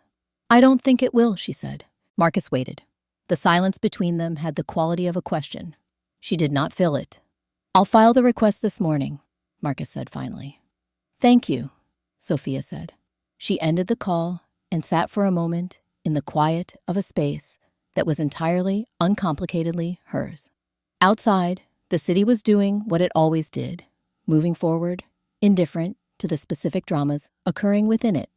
"I don't think it will," she said. Marcus waited. The silence between them had the quality of a question. She did not fill it. "I'll file the request this morning," Marcus said finally. "Thank you," Sophia said. She ended the call and sat for a moment in the quiet of a space that was entirely, uncomplicatedly hers. Outside, the city was doing what it always did, moving forward, indifferent to the specific dramas occurring within it,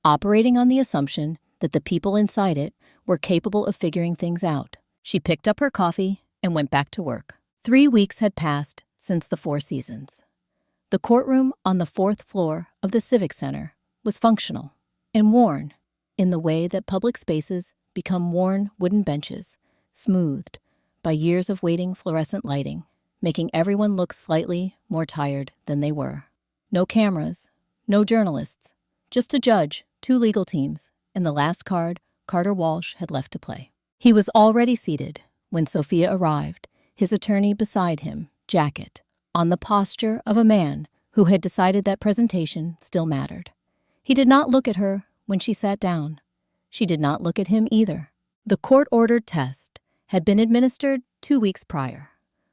operating on the assumption that the people inside it were capable of figuring things out. She picked up her coffee and went back to work. 3 weeks had passed since the Four Seasons. The courtroom on the 4th floor of the Civic Center was functional and worn in the way that public spaces become worn wooden benches, smoothed by years of waiting fluorescent lighting, making everyone look slightly more tired than they were. No cameras, no journalists, just a judge, 2 legal teams, and the last card Carter Walsh had left to play. He was already seated when Sophia arrived, his attorney beside him, jacket, on the posture of a man who had decided that presentation still mattered. He did not look at her when she sat down. She did not look at him either. The court-ordered test had been administered 2 weeks prior.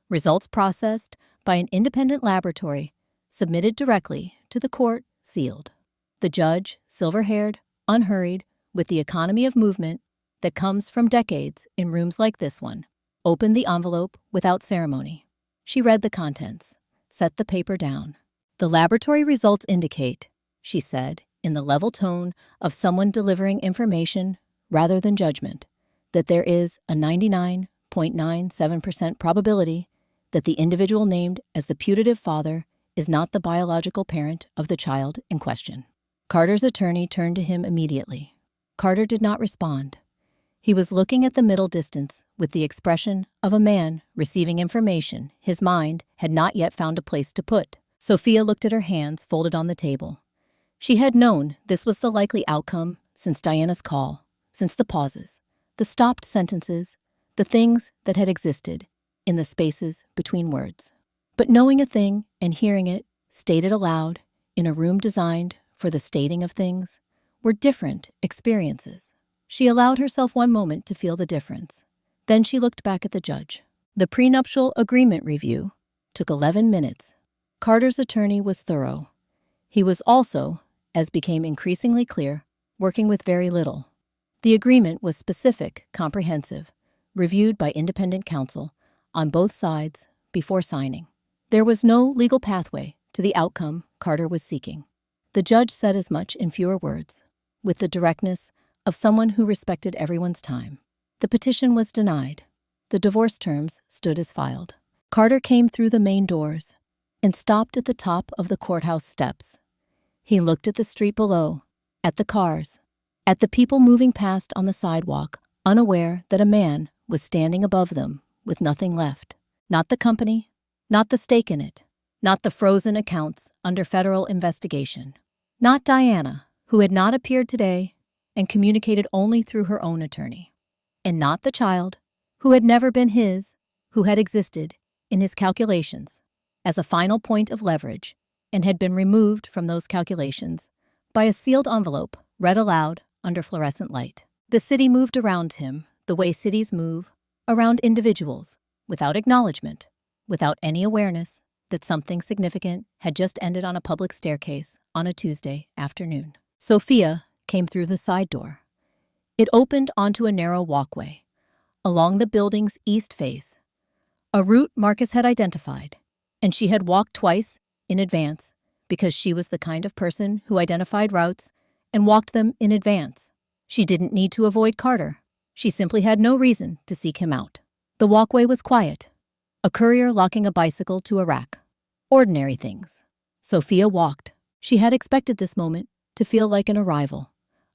Results processed by an independent laboratory, submitted directly to the court, sealed. The judge, silver-haired, unhurried, with the economy of movement that comes from decades in rooms like this one, opened the envelope without ceremony. She read the contents, set the paper down. "The laboratory results indicate," she said, in the level tone of someone delivering information rather than judgment, "that there is a 99.97% probability that the individual named as the putative father is not the biological parent of the child in question." Carter's attorney turned to him immediately. Carter did not respond. He was looking at the middle distance with the expression of a man receiving information his mind had not yet found a place to put. Sophia looked at her hands folded on the table. She had known this was the likely outcome since Diana's call, since the pauses, the stopped sentences, the things that had existed in the spaces between words. But knowing a thing and hearing it, stated aloud, in a room designed for the stating of things, were different experiences. She allowed herself one moment to feel the difference. Then she looked back at the judge. The prenuptial agreement review took 11 minutes. Carter's attorney was thorough. He was also, as became increasingly clear, working with very little. The agreement was specific, comprehensive, reviewed by independent counsel on both sides before signing. There was no legal pathway to the outcome Carter was seeking. The judge said as much in fewer words, with the directness of someone who respected everyone's time. The petition was denied. The divorce terms stood as filed. Carter came through the main doors and stopped at the top of the courthouse steps. He looked at the street below, at the cars, at the people moving past on the sidewalk, unaware that a man was standing above them with nothing left. Not the company, not the stake in it, not the frozen accounts under federal investigation. Not Diana, who had not appeared today and communicated only through her own attorney. And not the child, who had never been his, who had existed, in his calculations, as a final point of leverage, and had been removed from those calculations by a sealed envelope read aloud under fluorescent light. The city moved around him the way cities move around individuals, without acknowledgement, without any awareness that something significant had just ended on a public staircase on a Tuesday afternoon. Sophia came through the side door. It opened onto a narrow walkway, along the building's east face, a route Marcus had identified, and she had walked twice in advance because she was the kind of person who identified routes and walked them in advance. She didn't need to avoid Carter. She simply had no reason to seek him out. The walkway was quiet. A courier locking a bicycle to a rack. Ordinary things. Sophia walked. She had expected this moment to feel like an arrival.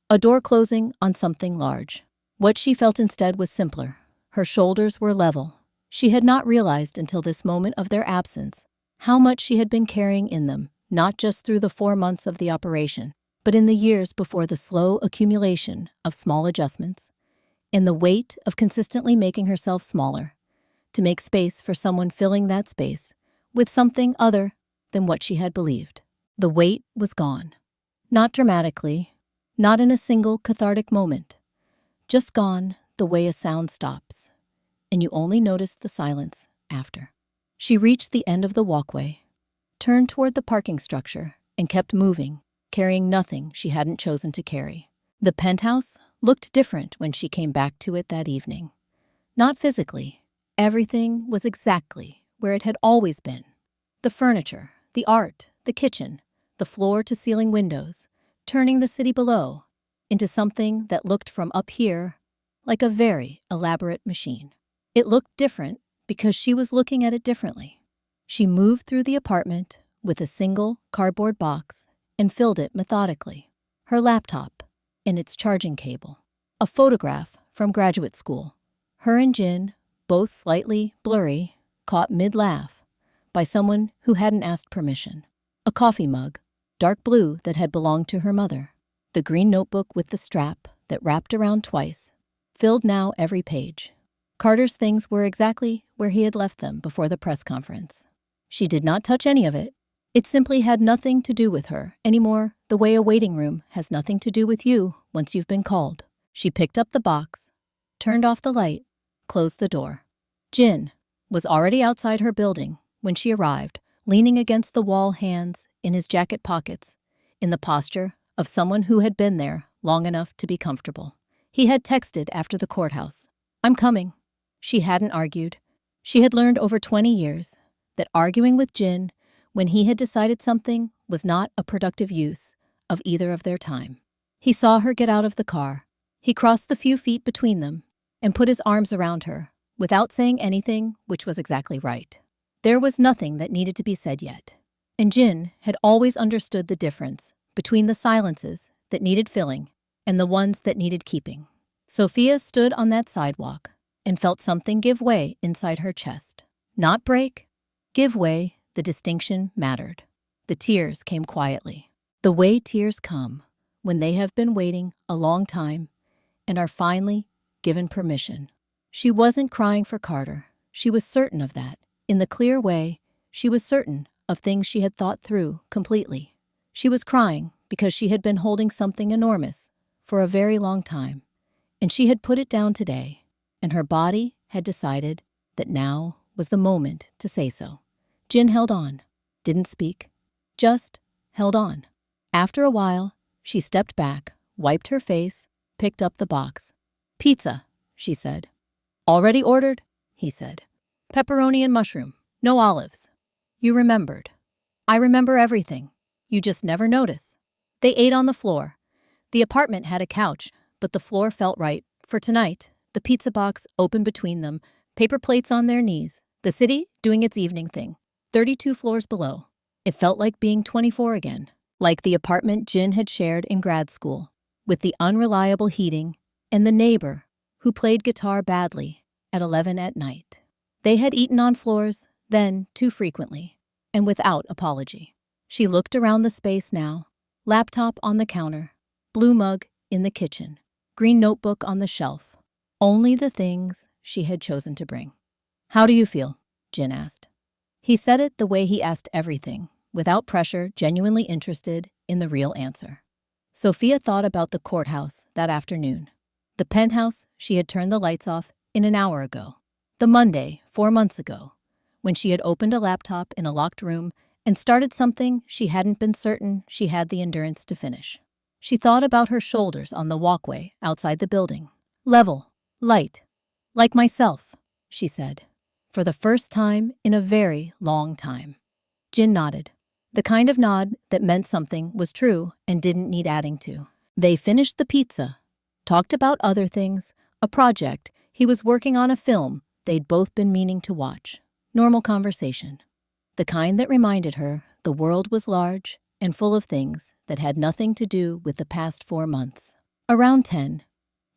A door closing on something large. What she felt instead was simpler. Her shoulders were level. She had not realized until this moment of their absence how much she had been carrying in them, not just through the 4 months of the operation, but in the years before, the slow accumulation of small adjustments and the weight of consistently making herself smaller to make space for someone filling that space with something other than what she had believed. The weight was gone. Not dramatically, not in a single cathartic moment, just gone the way a sound stops, and you only notice the silence after. She reached the end of the walkway, turned toward the parking structure, and kept moving, carrying nothing she hadn't chosen to carry. The penthouse looked different when she came back to it that evening. Not physically. Everything was exactly where it had always been. The furniture, the art, the kitchen, the floor-to-ceiling windows, turning the city below into something that looked from up here like a very elaborate machine. It looked different because she was looking at it differently. She moved through the apartment with a single cardboard box and filled it methodically. Her laptop and its charging cable. A photograph from graduate school. Her and Jin, both slightly blurry, caught mid-laugh by someone who hadn't asked permission. A coffee mug, dark blue, that had belonged to her mother. The green notebook with the strap that wrapped around twice, filled now every page. Carter's things were exactly where he had left them before the press conference. She did not touch any of it. It simply had nothing to do with her anymore, the way a waiting room has nothing to do with you once you've been called. She picked up the box, turned off the light, closed the door. Jin was already outside her building when she arrived, leaning against the wall, hands in his jacket pockets, in the posture of someone who had been there long enough to be comfortable. He had texted after the courthouse, "I'm coming." She hadn't argued. She had learned over 20 years that arguing with Jin when he had decided something was not a productive use of either of their time. He saw her get out of the car. He crossed the few feet between them and put his arms around her without saying anything, which was exactly right. There was nothing that needed to be said yet. And Jin had always understood the difference between the silences that needed filling and the ones that needed keeping. Sophia stood on that sidewalk and felt something give way inside her chest. Not break, give way. The distinction mattered. The tears came quietly. The way tears come when they have been waiting a long time and are finally given permission. She wasn't crying for Carter. She was certain of that. In the clear way, she was certain of things she had thought through completely. She was crying because she had been holding something enormous for a very long time, and she had put it down today, and her body had decided that now was the moment to say so. Jin held on, didn't speak, just held on. After a while, she stepped back, wiped her face, picked up the box. "Pizza," she said. "Already ordered," he said. "Pepperoni and mushroom, no olives." "You remembered." "I remember everything. You just never notice." They ate on the floor. The apartment had a couch, but the floor felt right for tonight. The pizza box open between them, paper plates on their knees, the city doing its evening thing. 32 floors below. It felt like being 24 again, like the apartment Jin had shared in grad school, with the unreliable heating and the neighbor who played guitar badly at 11 at night. They had eaten on floors, then too frequently, and without apology. She looked around the space now, laptop on the counter, blue mug in the kitchen, green notebook on the shelf, only the things she had chosen to bring. "How do you feel?" Jin asked. He said it the way he asked everything, without pressure, genuinely interested in the real answer. Sophia thought about the courthouse that afternoon, the penthouse she had turned the lights off in an hour ago, the Monday 4 months ago, when she had opened a laptop in a locked room and started something she hadn't been certain she had the endurance to finish. She thought about her shoulders on the walkway outside the building. Level, light, like myself, she said, for the first time in a very long time. Jin nodded, the kind of nod that meant something was true and didn't need adding to. They finished the pizza, talked about other things, a project he was working on, a film they'd both been meaning to watch. Normal conversation. The kind that reminded her the world was large and full of things that had nothing to do with the past 4 months. Around 10,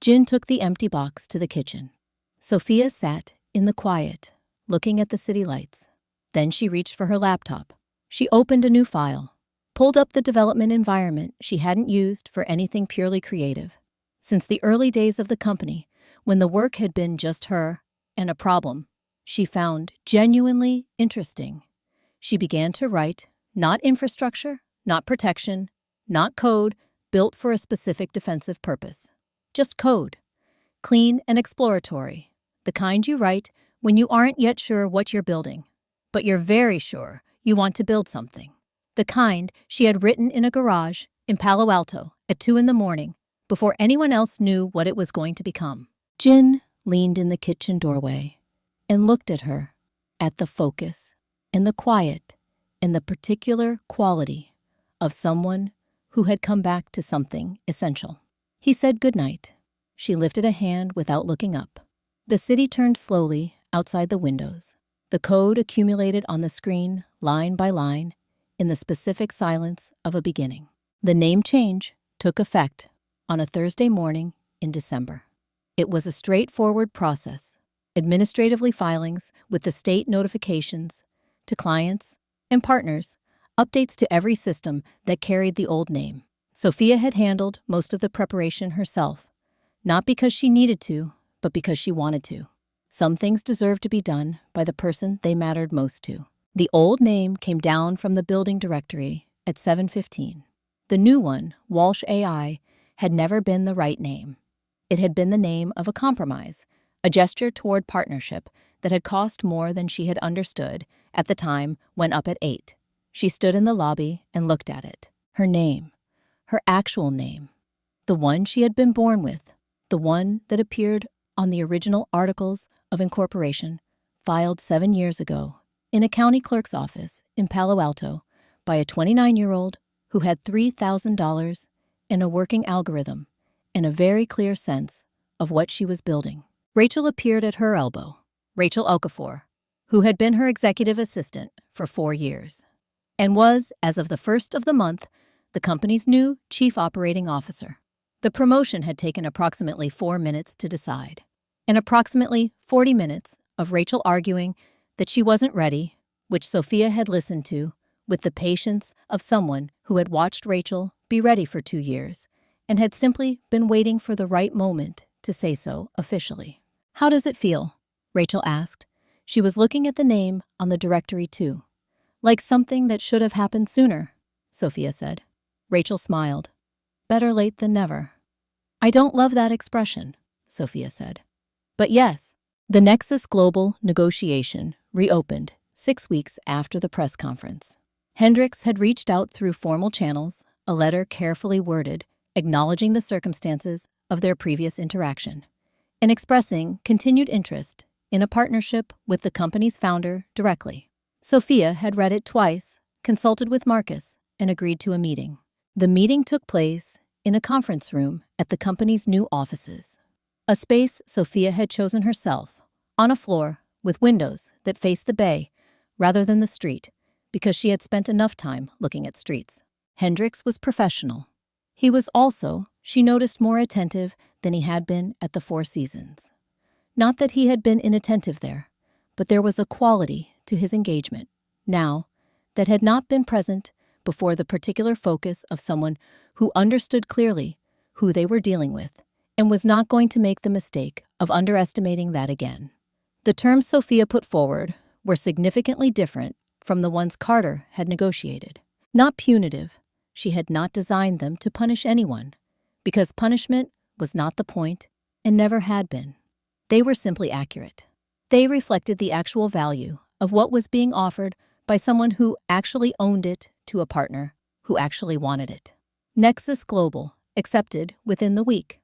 Jin took the empty box to the kitchen. Sophia sat in the quiet, looking at the city lights. Then she reached for her laptop. She opened a new file, pulled up the development environment she hadn't used for anything purely creative. Since the early days of the company, when the work had been just her and a problem she found genuinely interesting. She began to write, not infrastructure, not protection, not code built for a specific defensive purpose. Just code. Clean and exploratory. The kind you write when you aren't yet sure what you're building, but you're very sure you want to build something. The kind she had written in a garage in Palo Alto at 2 a.m, before anyone else knew what it was going to become. Jin leaned in the kitchen doorway and looked at her, at the focus and the quiet and the particular quality of someone who had come back to something essential. He said goodnight. She lifted a hand without looking up. The city turned slowly outside the windows. The code accumulated on the screen, line by line, in the specific silence of a beginning. The name change took effect on a Thursday morning in December. It was a straightforward process. Administratively filings with the state, notifications to clients and partners, updates to every system that carried the old name. Sophia had handled most of the preparation herself, not because she needed to, but because she wanted to. Some things deserved to be done by the person they mattered most to. The old name came down from the building directory at 7:15. The new one, Walsh AI, had never been the right name. It had been the name of a compromise, a gesture toward partnership that had cost more than she had understood at the time when up at 8. She stood in the lobby and looked at it. Her name, her actual name, the one she had been born with, the one that appeared on the original articles of incorporation filed 7 years ago in a county clerk's office in Palo Alto by a 29-year-old who had $3,000 and a working algorithm and a very clear sense of what she was building. Rachel appeared at her elbow, Rachel Okafor, who had been her executive assistant for 4 years, and was, as of the first of the month, the company's new chief operating officer. The promotion had taken approximately 4 minutes to decide, and approximately 40 minutes of Rachel arguing that she wasn't ready, which Sophia had listened to with the patience of someone who had watched Rachel be ready for 2 years and had simply been waiting for the right moment to say so officially. "How does it feel?" Rachel asked. She was looking at the name on the directory too. "Like something that should have happened sooner," Sophia said. Rachel smiled. "Better late than never." "I don't love that expression," Sophia said. "But yes." The Nexus Global negotiation reopened 6 weeks after the press conference. Hendricks had reached out through formal channels, a letter carefully worded, acknowledging the circumstances of their previous interaction, and expressing continued interest in a partnership with the company's founder directly. Sophia had read it twice, consulted with Marcus, and agreed to a meeting. The meeting took place in a conference room at the company's new offices, a space Sophia had chosen herself, on a floor with windows that faced the bay rather than the street, because she had spent enough time looking at streets. Hendricks was professional. He was also, she noticed, more attentive than he had been at the Four Seasons. Not that he had been inattentive there, but there was a quality to his engagement, now, that had not been present before, the particular focus of someone who understood clearly, who they were dealing with, and was not going to make the mistake of underestimating that again. The terms Sophia put forward were significantly different from the ones Carter had negotiated. Not punitive, she had not designed them to punish anyone, because punishment was not the point and never had been. They were simply accurate. They reflected the actual value of what was being offered by someone who actually owned it to a partner who actually wanted it. Nexus Global accepted within the week.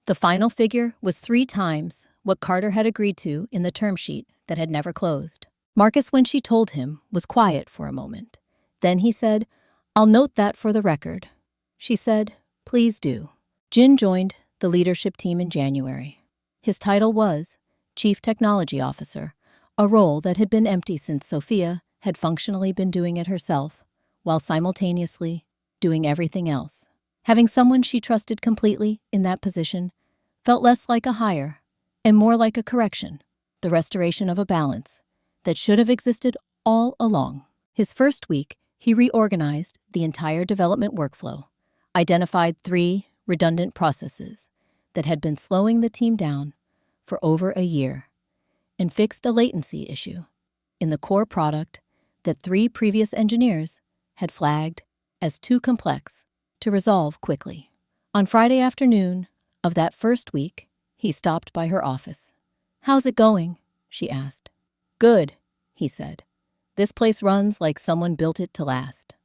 The final figure was 3 times what Carter had agreed to in the term sheet that had never closed. Marcus, when she told him, was quiet for a moment. Then he said, "I'll note that for the record." She said, "Please do." Jin joined the leadership team in January. His title was Chief Technology Officer, a role that had been empty since Sophia had functionally been doing it herself, while simultaneously doing everything else. Having someone she trusted completely in that position felt less like a hire and more like a correction, the restoration of a balance that should have existed all along. His first week, he reorganized the entire development workflow, identified 3 redundant processes that had been slowing the team down for over a year, and fixed a latency issue in the core product that 3 previous engineers had flagged as too complex to resolve quickly. On Friday afternoon of that first week, he stopped by her office. "How's it going?" she asked. "Good," he said. "This place runs like someone built it to last."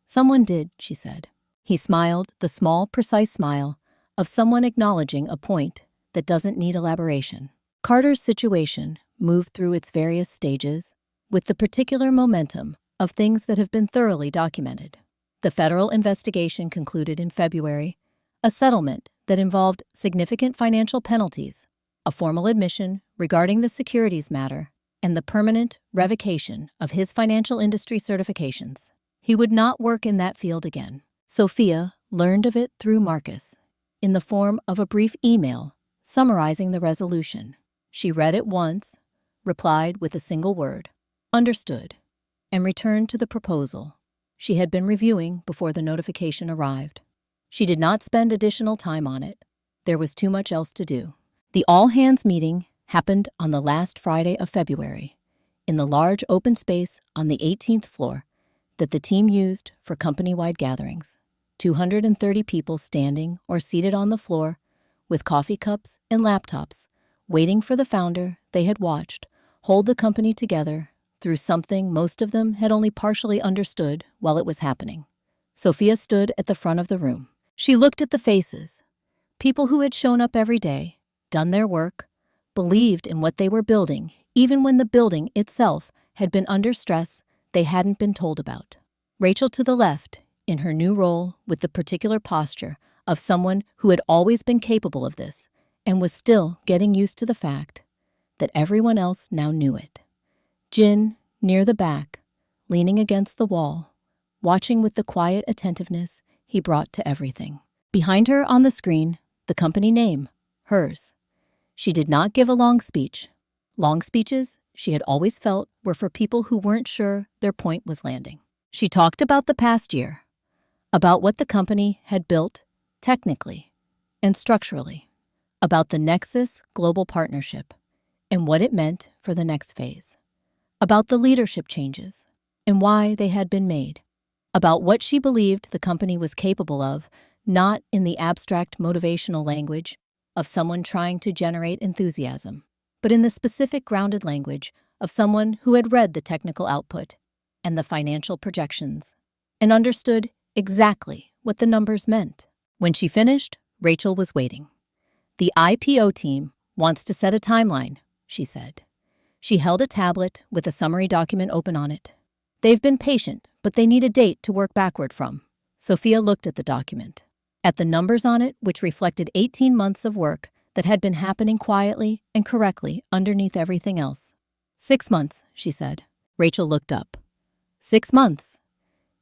"Someone did," she said. He smiled, the small, precise smile of someone acknowledging a point that doesn't need elaboration. Carter's situation moved through its various stages with the particular momentum of things that have been thoroughly documented. The federal investigation concluded in February, a settlement that involved significant financial penalties, a formal admission regarding the securities matter, and the permanent revocation of his financial industry certifications. He would not work in that field again. Sophia learned of it through Marcus, in the form of a brief email summarizing the resolution. She read it once, replied with a single word, "Understood," and returned to the proposal she had been reviewing before the notification arrived. She did not spend additional time on it. There was too much else to do. The all-hands meeting happened on the last Friday of February, in the large open space on the 18th floor that the team used for company-wide gatherings. 230 people standing or seated on the floor with coffee cups and laptops, waiting for the founder they had watched hold the company together through something most of them had only partially understood while it was happening. Sophia stood at the front of the room. She looked at the faces, people who had shown up every day, done their work, believed in what they were building, even when the building itself had been under stress they hadn't been told about. Rachel to the left, in her new role with the particular posture of someone who had always been capable of this and was still getting used to the fact that everyone else now knew it. Jin, near the back, leaning against the wall, watching with the quiet attentiveness he brought to everything. Behind her on the screen, the company name, hers. She did not give a long speech. Long speeches, she had always felt, were for people who weren't sure their point was landing. She talked about the past year, about what the company had built technically and structurally, about the Nexus Global Partnership and what it meant for the next phase, about the leadership changes and why they had been made, about what she believed the company was capable of, not in the abstract motivational language of someone trying to generate enthusiasm, but in the specific grounded language of someone who had read the technical output and the financial projections and understood exactly what the numbers meant. When she finished, Rachel was waiting. "The IPO team wants to set a timeline," she said. She held a tablet with a summary document open on it. "They've been patient, but they need a date to work backward from." Sophia looked at the document, at the numbers on it, which reflected 18 months of work that had been happening quietly and correctly underneath everything else. 6 months, she said. Rachel looked up. 6 months.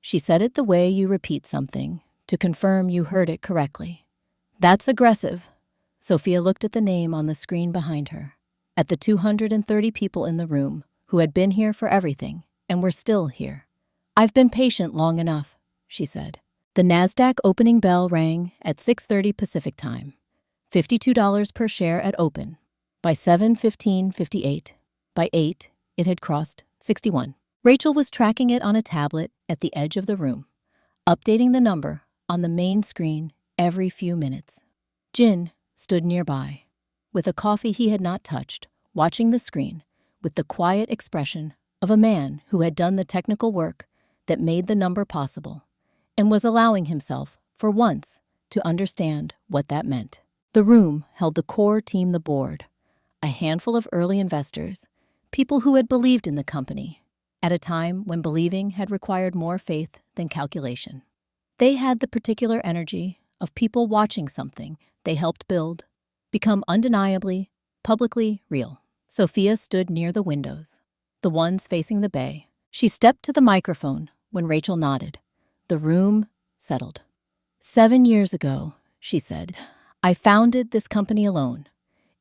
She said it the way you repeat something, to confirm you heard it correctly. "That's aggressive." Sophia looked at the name on the screen behind her, at the 230 people in the room who had been here for everything and were still here. "I've been patient long enough," she said. The NASDAQ opening bell rang at 6:30 Pacific Time, $52 per share at open. By 7:15:58, by 8, it had crossed 61. Rachel was tracking it on a tablet at the edge of the room, updating the number on the main screen every few minutes. Jin stood nearby, with a coffee he had not touched, watching the screen with the quiet expression of a man who had done the technical work that made the number possible and was allowing himself, for once, to understand what that meant. The room held the core team, the board, a handful of early investors, people who had believed in the company, at a time when believing had required more faith than calculation. They had the particular energy of people watching something they helped build become undeniably, publicly real. Sophia stood near the windows, the ones facing the bay. She stepped to the microphone when Rachel nodded. The room settled. 7 years ago, she said, I founded this company alone,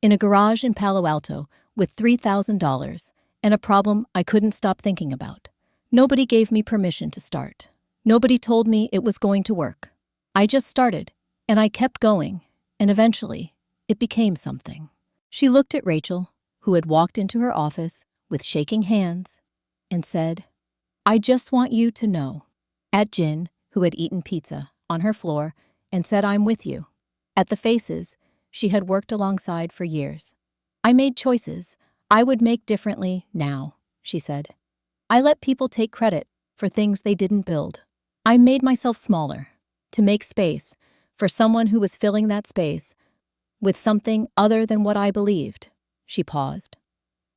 in a garage in Palo Alto with $3,000 and a problem I couldn't stop thinking about. Nobody gave me permission to start. Nobody told me it was going to work. I just started, and I kept going, and eventually, it became something. She looked at Rachel, who had walked into her office with shaking hands, and said, I just want you to know. At Jin, who had eaten pizza on her floor and said, I'm with you. At the faces she had worked alongside for years. I made choices I would make differently now, she said. I let people take credit for things they didn't build. I made myself smaller to make space for someone who was filling that space with something other than what I believed. She paused.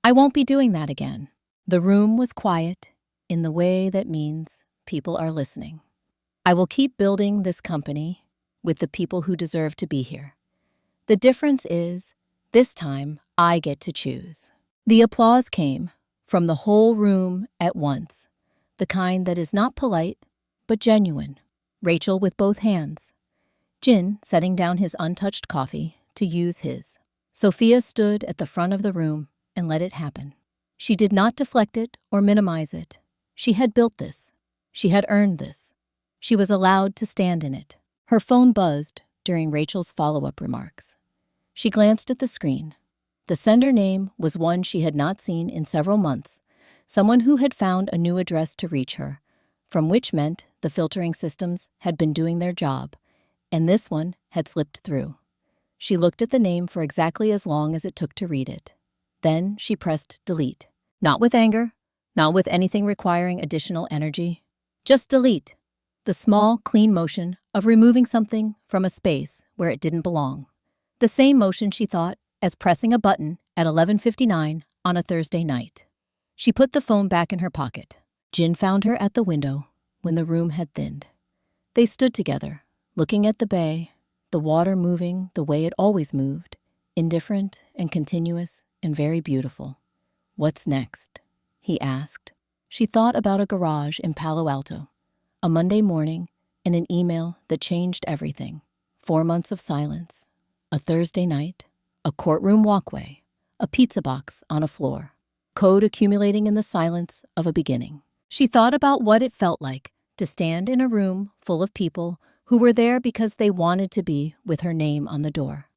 I won't be doing that again. The room was quiet in the way that means people are listening. I will keep building this company with the people who deserve to be here. The difference is, this time I get to choose. The applause came from the whole room at once, the kind that is not polite, but genuine. Rachel with both hands. Jin setting down his untouched coffee to use his. Sophia stood at the front of the room and let it happen. She did not deflect it or minimize it. She had built this. She had earned this. She was allowed to stand in it. Her phone buzzed during Rachel's follow-up remarks. She glanced at the screen. The sender name was one she had not seen in several months, someone who had found a new address to reach her, from which meant the filtering systems had been doing their job, and this one had slipped through. She looked at the name for exactly as long as it took to read it. Then she pressed delete. Not with anger, not with anything requiring additional energy. Just delete. The small, clean motion of removing something from a space where it didn't belong. The same motion, she thought, as pressing a button at 11:59 on a Thursday night. She put the phone back in her pocket. Jin found her at the window when the room had thinned. They stood together, looking at the bay, the water moving the way it always moved, indifferent and continuous and very beautiful. What's next? He asked. She thought about a garage in Palo Alto, a Monday morning, and an email that changed everything. 4 months of silence, a Thursday night, a courtroom walkway, a pizza box on a floor, code accumulating in the silence of a beginning. She thought about what it felt like to stand in a room full of people who were there because they wanted to be with her name on the door.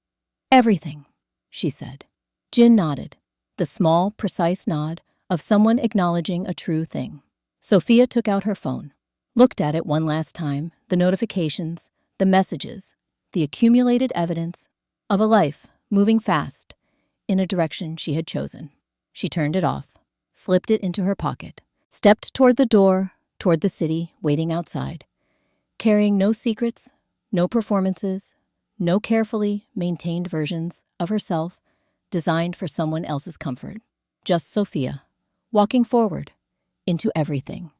Everything, she said. Jin nodded, the small, precise nod of someone acknowledging a true thing. Sophia took out her phone, looked at it one last time, the notifications, the messages, the accumulated evidence of a life moving fast in a direction she had chosen. She turned it off, slipped it into her pocket, stepped toward the door, toward the city waiting outside, carrying no secrets, no performances, no carefully maintained versions of herself designed for someone else's comfort. Just Sophia, walking forward into everything.